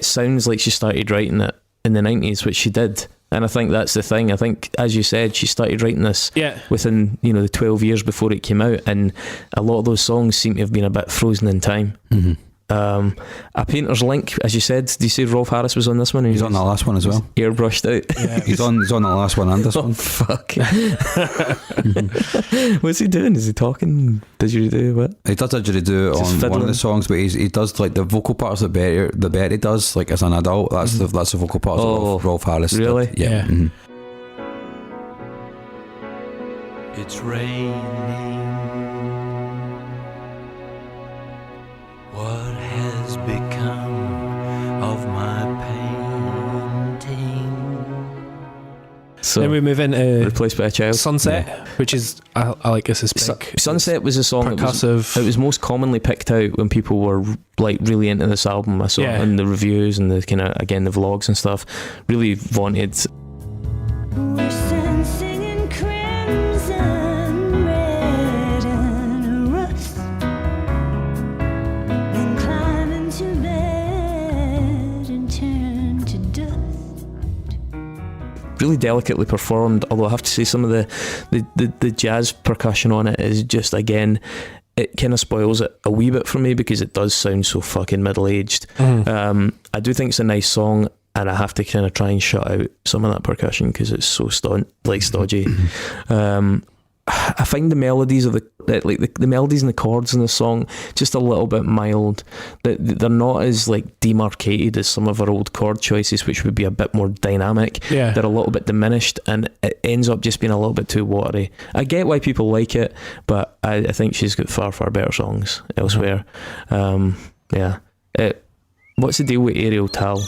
sounds like she started writing it in the 90s, which she did. And I think that's the thing. I think, as you said, she started writing this within, the 12 years before it came out, and a lot of those songs seem to have been a bit frozen in time. A Painter's Link, as you said. Do you say Rolf Harris was on this one? He's on that last one as well. Airbrushed out. Yeah. He's on the last one and this one. Fuck. What's he doing? Is he talking? Didgeridoo? What? He does didgeridoo Just on one fiddling. of the songs, but he does like the vocal parts that Betty does, like as an adult. That's the vocal parts of Rolf Harris did. Really? Yeah. Yeah. Mhm. It's raining. What has become So Then we move into replaced by a child. Sunset, which is I like this is big. Sunset was a song that percussive. it was most commonly picked out when people were like really into this album. I saw it in the reviews and the kind of, again, the vlogs and stuff. Really vaunted. We're singing crimson, red and rust, then climb into bed and turn to dust. Really delicately performed, although I have to say some of the jazz percussion on it is just, again, it kind of spoils it a wee bit for me because it does sound so fucking middle-aged. I do think it's a nice song, and I have to kind of try and shut out some of that percussion because it's so stodgy. I find the melodies of the melodies and the chords in the song just a little bit mild. They're not as like demarcated as some of our old chord choices, which would be a bit more dynamic. Yeah. They're a little bit diminished, and it ends up just being a little bit too watery. I get why people like it, but I think she's got far better songs elsewhere. Yeah. What's the deal with Aerial Tal?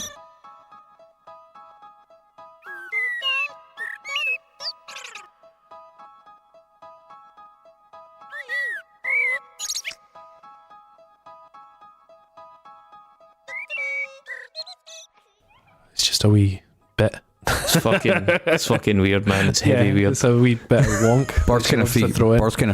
It's just a wee bit. It's fucking weird, man. It's heavy weird. It's a wee bit of wonk. Birds kind of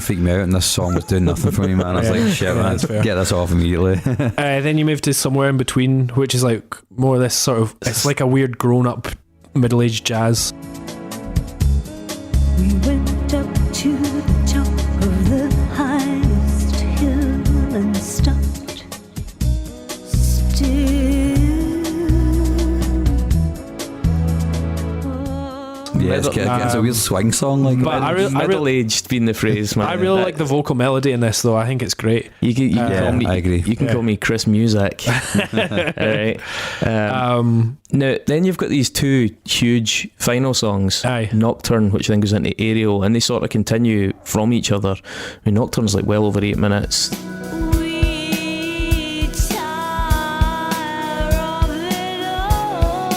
freaked me out, and this song was doing nothing for me, man. I was like, shit, man, get this off immediately. Then you move to Somewhere in Between, which is like more this sort of, it's like a weird grown-up middle-aged jazz. We went up to the top of the highest hill and stopped still. Yeah, it's a weird swing song, like. But middle-aged being the phrase, man. I really like the vocal melody in this, though. I think it's great. You can call me, I agree. You can call me Chris Music. Alright. Now, then you've got these two huge final songs. Aye. Nocturne, which I think goes into Aerial, and they sort of continue from each other. I mean, Nocturne's like well over 8 minutes. We tire of it all.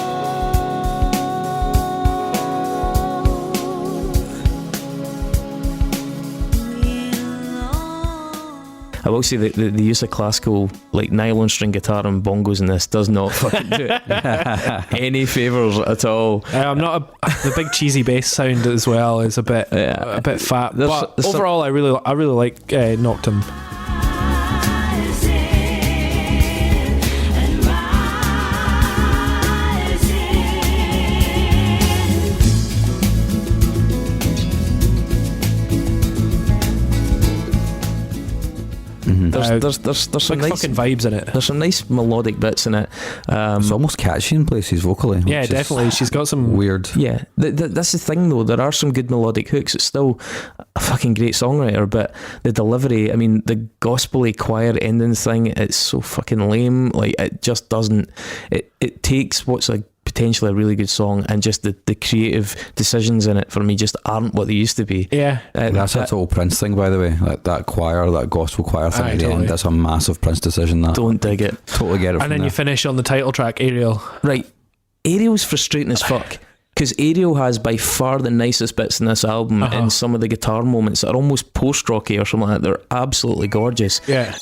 We long. I will say that the use of classical, like nylon string guitar and bongos in this does not fucking do it any favours at all. I'm not the big cheesy bass sound as well is a bit fat. But overall, I really like Nocturne. There's some Big nice fucking vibes in it. There's some nice melodic bits in it. It's almost catchy in places vocally. Yeah, which is definitely. She's got some weird. Yeah, that's the thing though. There are some good melodic hooks. It's still a fucking great songwriter, but the delivery, I mean, the gospel-y choir ending thing, it's so fucking lame. Like, it just doesn't. It takes what's potentially a really good song, and just the creative decisions in it for me just aren't what they used to be. Yeah. That's a total Prince thing, by the way. Like that choir, that gospel choir thing at the end, that's a massive Prince decision. That Don't dig it. Totally get it. And then you finish on the title track, Aerial. Right. Aerial's frustrating as fuck. Because Aerial has by far the nicest bits in this album, and some of the guitar moments that are almost post-rocky or something like that. They're absolutely gorgeous. Yeah.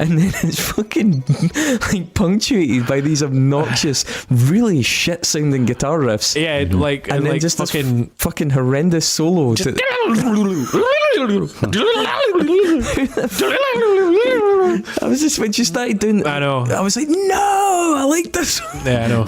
And then it's fucking like punctuated by these obnoxious, really shit sounding guitar riffs. Yeah, like and then like just fucking this fucking horrendous solo. I was just, when she started doing, I know. I was like, no, I like this. Yeah, I know.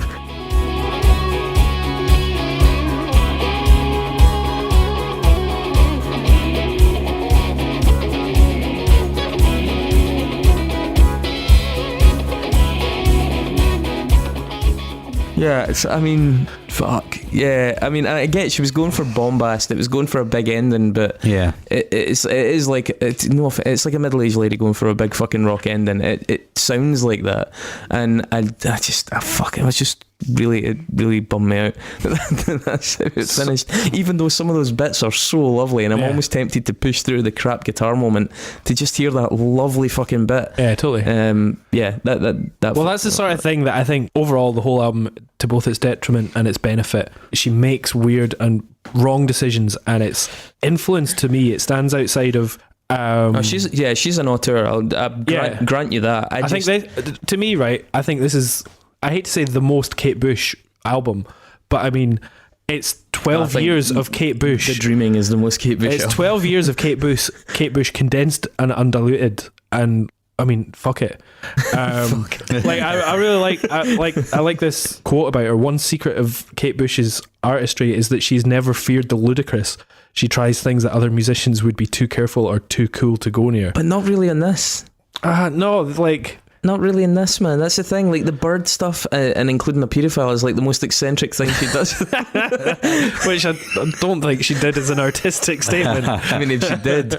Yeah, I mean, fuck. Yeah, I mean, I get she was going for bombast. It was going for a big ending, but yeah, it is like it's like a middle-aged lady going for a big fucking rock ending. It sounds like that, and I was just really bummed me out. That's how it's finished. Even though some of those bits are so lovely, and I'm almost tempted to push through the crap guitar moment to just hear that lovely fucking bit. Yeah, totally. That. Well, that's the sort of thing that I think overall the whole album, to both its detriment and its benefit, she makes weird and wrong decisions, and its influence to me, it stands outside of. She's an auteur. I'll grant you that. I think to me, right, I think this is, I hate to say the most Kate Bush album, but I mean, it's 12 years of Kate Bush. The Dreaming is the most Kate Bush. It's 12 years of Kate Bush condensed and undiluted, and I mean, fuck it. Like I really like this quote about her. One secret of Kate Bush's artistry is that she's never feared the ludicrous. She tries things that other musicians would be too careful or too cool to go near. But not really in this. No, like... Not really in this, man. That's the thing. Like the bird stuff, and including a paedophile, is like the most eccentric thing she does. Which I don't think she did as an artistic statement. I mean, if she did,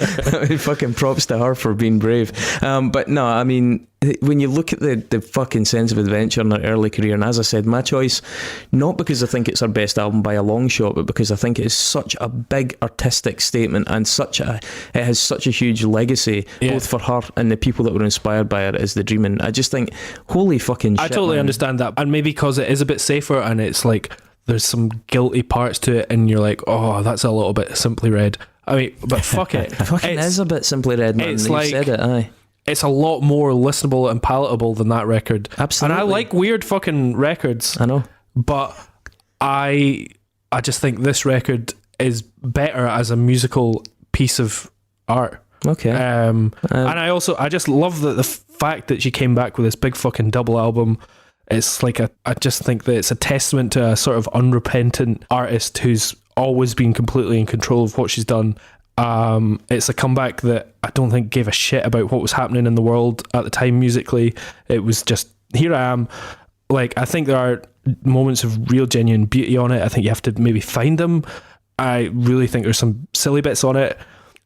fucking props to her for being brave. But no, I mean, when you look at the fucking sense of adventure in her early career, and as I said, my choice, not because I think it's her best album by a long shot, but because I think it is such a big artistic statement, and it has such a huge legacy, both for her and the people that were inspired by it, as The Dreamin'. I just think, holy fucking shit, I totally understand that, and maybe because it is a bit safer, and it's like there's some guilty parts to it, and you're like, oh, that's a little bit Simply Red. I mean, but fuck it. Fucking is a bit Simply Red, man. It's you like, said it, aye. It's a lot more listenable and palatable than that record. Absolutely. And I like weird fucking records. I know. But I just think this record is better as a musical piece of art. Okay. And I just love the fact that she came back with this big fucking double album. It's like I just think that it's a testament to a sort of unrepentant artist who's always been completely in control of what she's done. It's a comeback that I don't think gave a shit about what was happening in the world at the time musically. It was just, here I am. Like, I think there are moments of real genuine beauty on it. I think you have to maybe find them. I really think there's some silly bits on it.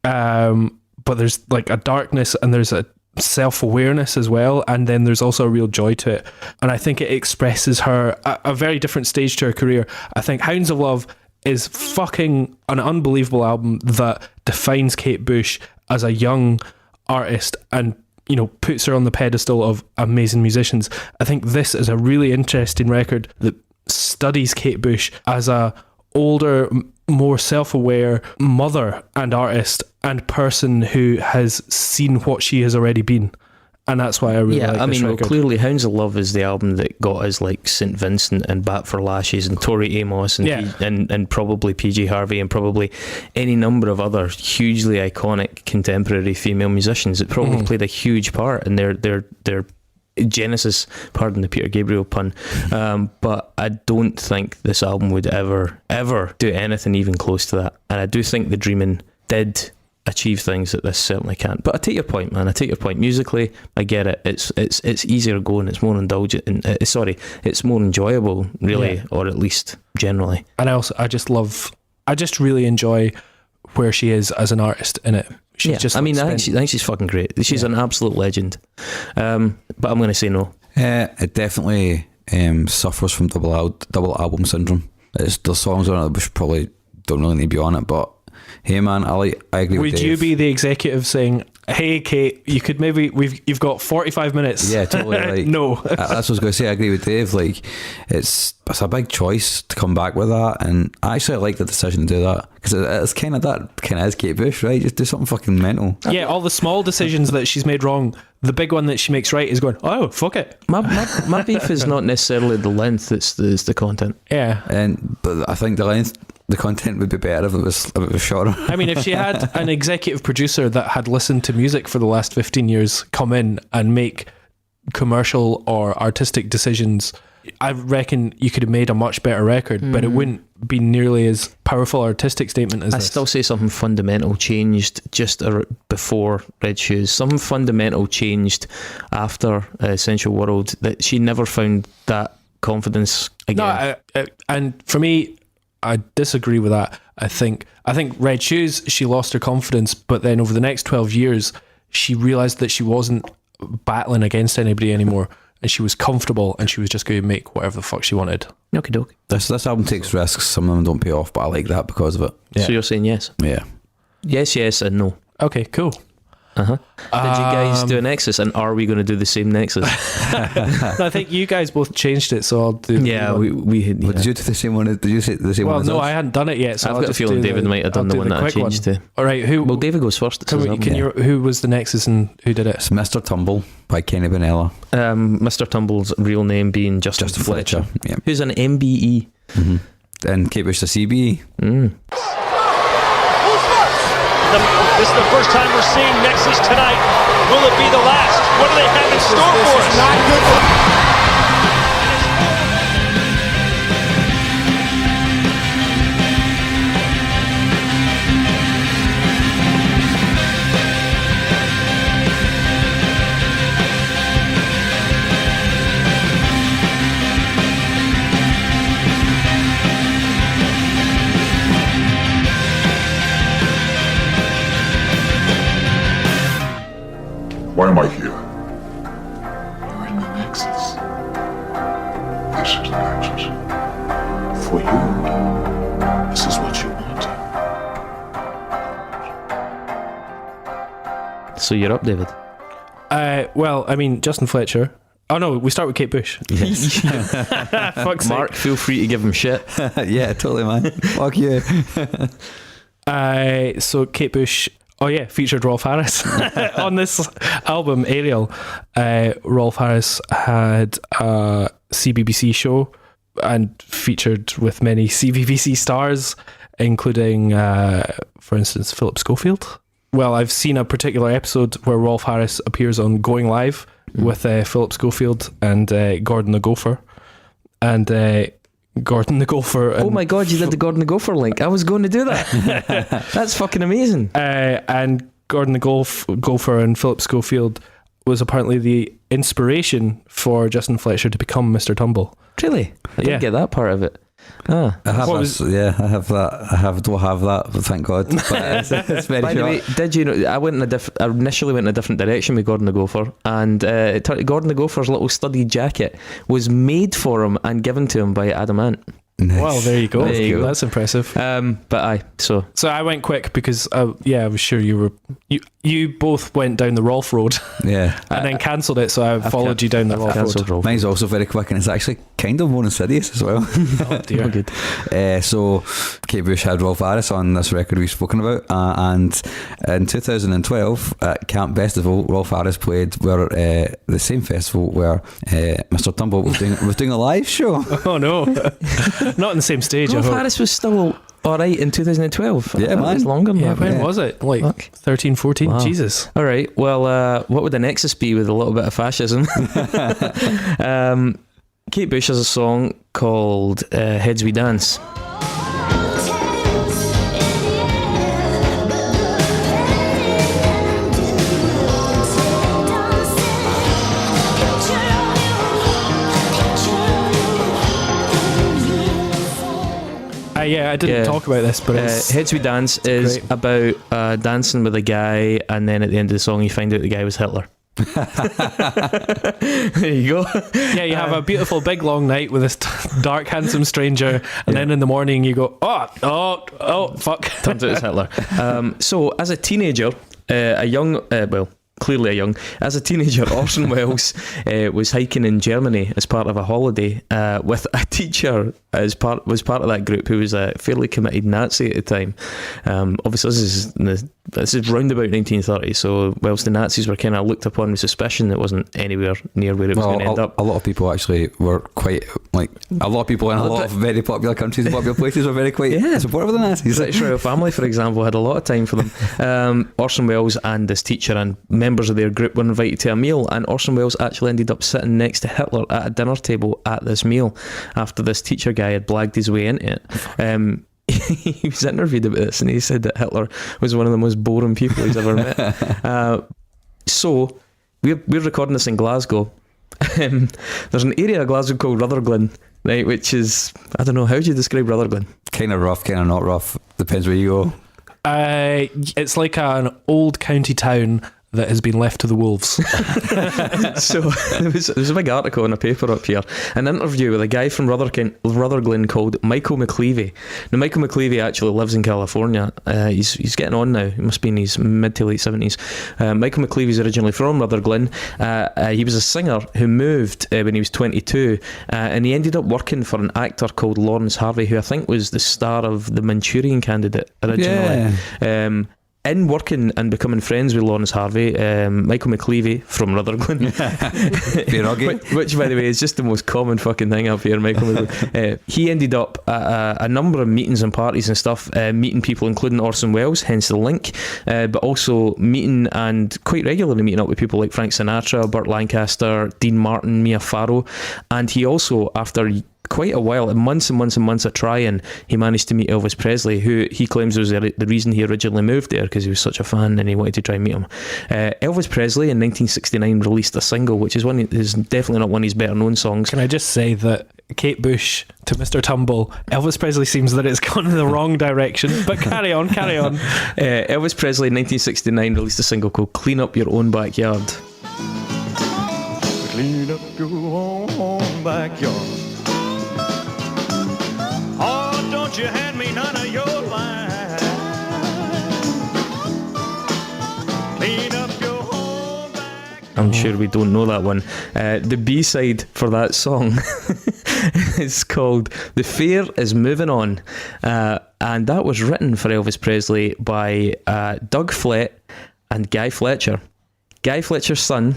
But there's like a darkness, and there's a self-awareness as well, and then there's also a real joy to it. And I think it expresses her a very different stage to her career. I think Hounds of Love is fucking an unbelievable album that defines Kate Bush as a young artist and, you know, puts her on the pedestal of amazing musicians. I think this is a really interesting record that studies Kate Bush as a older, more self-aware mother and artist and person who has seen what she has already been. And that's why I really like this record. Well, clearly Hounds of Love is the album that got us like St. Vincent and Bat for Lashes and Tori Amos and probably PG Harvey and probably any number of other hugely iconic contemporary female musicians. It probably played a huge part in their genesis, pardon the Peter Gabriel pun, but I don't think this album would ever do anything even close to that. And I do think The Dreamin' did achieve things that this certainly can't. But I take your point, man. I take your point. Musically, I get it. It's easier going. It's more indulgent. It's more enjoyable, really, or at least generally. And I just really enjoy where she is as an artist in it. She's just. I think she's fucking great. She's an absolute legend. But I'm going to say no. It definitely suffers from double album syndrome. There's songs on it which probably don't really need to be on it, but hey man, I agree with Dave. Would you be the executive saying, hey Kate, you could maybe, you've got 45 minutes? Yeah, totally. Like, no. That's what I was going to say. I agree with Dave. Like, it's a big choice to come back with that, and I actually like the decision to do that, because it's kind of is Kate Bush, right? Just do something fucking mental. Yeah, all the small decisions that she's made wrong, the big one that she makes right is going, oh, fuck it. My beef is not necessarily the length, it's the content. Yeah. But I think the content would be better if it was shorter. I mean, if she had an executive producer that had listened to music for the last 15 years come in and make commercial or artistic decisions, I reckon you could have made a much better record, but it wouldn't be nearly as powerful artistic statement as this. I still say something fundamental changed just before Red Shoes. Something fundamental changed after Essential World, that she never found that confidence again. No, and for me, I disagree with that. I think Red Shoes, she lost her confidence, but then over the next 12 years, she realised that she wasn't battling against anybody anymore. and she was comfortable, and she was just going to make whatever the fuck she wanted. Okie doke. This album takes risks. Some of them don't pay off, but I like that because of it. Yeah. So you're saying yes? Yeah. Yes, and no. Okay, cool. Uh-huh. Did you guys do a Nexus, and are we going to do the same Nexus? I think you guys both changed it, so I'll do. Yeah, we had. But did you do the same one? Did you say the same Well, one? as no, us? I hadn't done it yet. So I've I'll got a just feeling do David might have done I'll the do one that I quick changed to. All right, who? Well, David goes first. It says that. Who was the Nexus and who did it? It's Mr. Tumble by Kenny Bonella. Mr. Tumble's real name being Justin Fletcher. Yeah. Who's an MBE. Mm-hmm. Then Kate Bush, the CBE. This is the first time we're seeing Nexus tonight. Will it be the last? What do they have in store for us? Not good for Why am I here? You're in the Nexus. This is the Nexus. For you, this is what you wanted. So you're up, David. Well, I mean, Justin Fletcher. Oh no, we start with Kate Bush. Yes. Fuck's Mark, feel free to give him shit. Yeah, totally, man. Fuck you. So Kate Bush. Oh yeah, featured Rolf Harris on this album, Ariel. Rolf Harris had a CBBC show and featured with many CBBC stars, including, for instance, Philip Schofield. Well, I've seen a particular episode where Rolf Harris appears on Going Live with Philip Schofield and Gordon the Gopher. And Gordon the Gopher. Oh my god, you did the Gordon the Gopher link. I was going to do that. That's fucking amazing. And Gordon the Gopher and Philip Schofield was apparently the inspiration for Justin Fletcher to become Mr. Tumble. Really? I didn't get that part of it. I have that. I don't have that, but thank God. But it's very By the way, did you know, I initially went in a different direction with Gordon the Gopher, and Gordon the Gopher's little studded jacket was made for him and given to him by Adamant. Nice. Well, there you go. That's impressive. So I went quick because I was sure you both went down the Rolf road. Yeah. And then cancelled it, so I followed you down the Rolf road. Mine's also very quick, and it's actually kind of more insidious as well. Oh dear. Good. So Kate Bush had Rolf Harris on this record we've spoken about, and in 2012 at Camp Festival, Rolf Harris played the same festival where Mr. Tumble was doing a live show. Oh no. Not on the same stage. Rolf Harris was still alright in 2012. Yeah, man. It was longer than that. When was it? Like 13, 14? Wow. Jesus. Alright, well, what would the Nexus be with a little bit of fascism? Kate Bush has a song called Heads We Dance. I didn't talk about this, but Heads We Dance is great. about dancing with a guy, and then at the end of the song you find out the guy was Hitler. There you go. Yeah, you have a beautiful big long night with this dark handsome stranger, and then in the morning you go, oh fuck. Turns out it's Hitler. So as a teenager, as a teenager, Orson Welles was hiking in Germany as part of a holiday with a teacher was part of that group who was a fairly committed Nazi at the time. Obviously this is round about 1930, so whilst the Nazis were kind of looked upon with suspicion, it wasn't anywhere near where it was going to end up. A lot of people actually were quite, like, a lot of people in a lot of very popular countries and popular places were very quite supportive of the Nazis. The British Royal Family, for example, had a lot of time for them. Orson Welles and this teacher and members of their group were invited to a meal, and Orson Welles actually ended up sitting next to Hitler at a dinner table at this meal after this teacher guy had blagged his way into it. He was interviewed about this, and he said that Hitler was one of the most boring people he's ever met. So we're recording this in Glasgow. There's an area of Glasgow called Rutherglen, right, which is, I don't know, how do you describe Rutherglen? Kind of rough, kind of not rough. Depends where you go. It's like an old county town that has been left to the wolves. So there's a big article in a paper up here, an interview with a guy from Rutherglen called Michael McCleavey. Now Michael McCleavey actually lives in California. He's getting on now. He must be in his mid to late 70s. Michael McCleavey's originally from Rutherglen. He was a singer who moved when he was 22, and he ended up working for an actor called Lawrence Harvey, who I think was the star of The Manchurian Candidate originally. Yeah. In working and becoming friends with Lawrence Harvey, Michael McCleavey from Rutherglen, which by the way is just the most common fucking thing up here, Michael McCleavey. He ended up at a number of meetings and parties and stuff, meeting people including Orson Welles, hence the link, but also meeting and quite regularly meeting up with people like Frank Sinatra, Burt Lancaster, Dean Martin, Mia Farrow, and he also, after quite a while, months and months and months of trying, he managed to meet Elvis Presley, who he claims was the reason he originally moved there, because he was such a fan and he wanted to try and meet him. Elvis Presley in 1969 released a single, which is definitely not one of his better known songs. Can I just say that Kate Bush to Mr. Tumble, Elvis Presley seems that it's gone in the wrong direction, but carry on. Elvis Presley in 1969 released a single called Clean Up Your Own Backyard. Clean up your own backyard. Oh, don't you hand me none of your line. Clean up your own backyard. I'm sure we don't know that one. The B-side for that song is called The Fair Is Moving On, and that was written for Elvis Presley by Doug Flett and Guy Fletcher. Guy Fletcher's son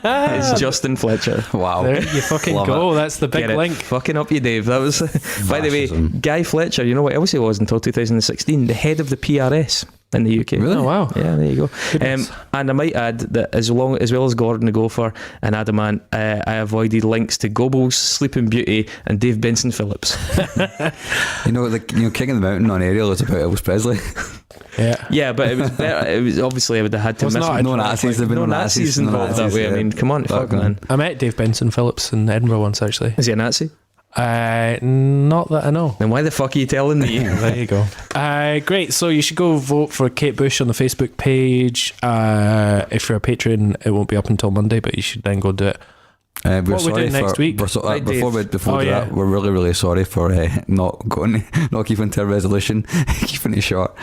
is Justin Fletcher. Wow. There you fucking go. That's the big link. Fucking up you, Dave. That was, by the way, Guy Fletcher, you know what else he was until 2016? The head of the PRS in the UK. Really? Oh, wow. Yeah, there you go. And I might add that as well as Gordon the Gopher and Adamant, I avoided links to Goebbels, Sleeping Beauty, and Dave Benson Phillips. King of the Mountain on Ariel is about Elvis Presley. Yeah, but it was better. It was obviously I would have had to miss no Nazis. There've been no Nazis involved that way. I mean, come on, fuck man. I met Dave Benson Phillips in Edinburgh once, actually. Is he a Nazi? Not that I know. Then why the fuck are you telling me? There you go. Great. So you should go vote for Kate Bush on the Facebook page. If you're a patron, it won't be up until Monday, but you should then go do it. We're what are we sorry doing next week? Before that, we're really sorry for not keeping to a resolution, keeping it short.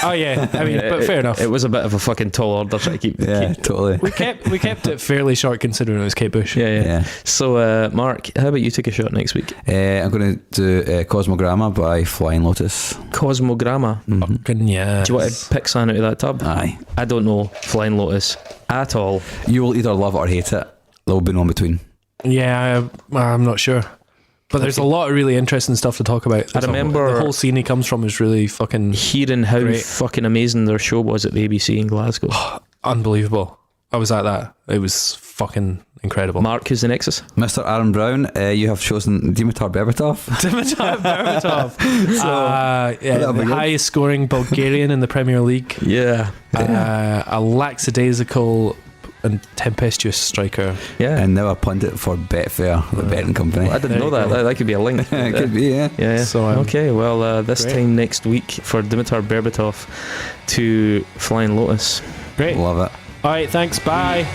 Oh yeah, I mean, but fair enough. It was a bit of a fucking tall order trying to keep. Totally. We kept it fairly short considering it was Kate Bush. Yeah. So, Mark, how about you take a shot next week? I'm going to do Cosmogramma by Flying Lotus. Cosmogramma. Fucking yeah. Do you want to pick something out of that tub? Aye. I don't know Flying Lotus at all. You will either love it or hate it. There will be no in between. Yeah, I'm not sure. But there's a lot of really interesting stuff to talk about. I remember the whole scene he comes from is really fucking hearing how great. fucking amazing their show was at the ABC in Glasgow. Unbelievable. I was at that. It was fucking incredible. Mark, who's the Nexus? Mr. Aaron Brown, you have chosen Dimitar Berbatov. Dimitar Berbatov. The highest scoring Bulgarian in the Premier League. Yeah. A lackadaisical and tempestuous striker. Yeah. And now a pundit for Betfair, the betting company. Well, I didn't know that. That could be a link. It could be, yeah. So, okay, well, this time next week for Dimitar Berbatov to Flying Lotus. Great. Love it. All right, thanks. Bye.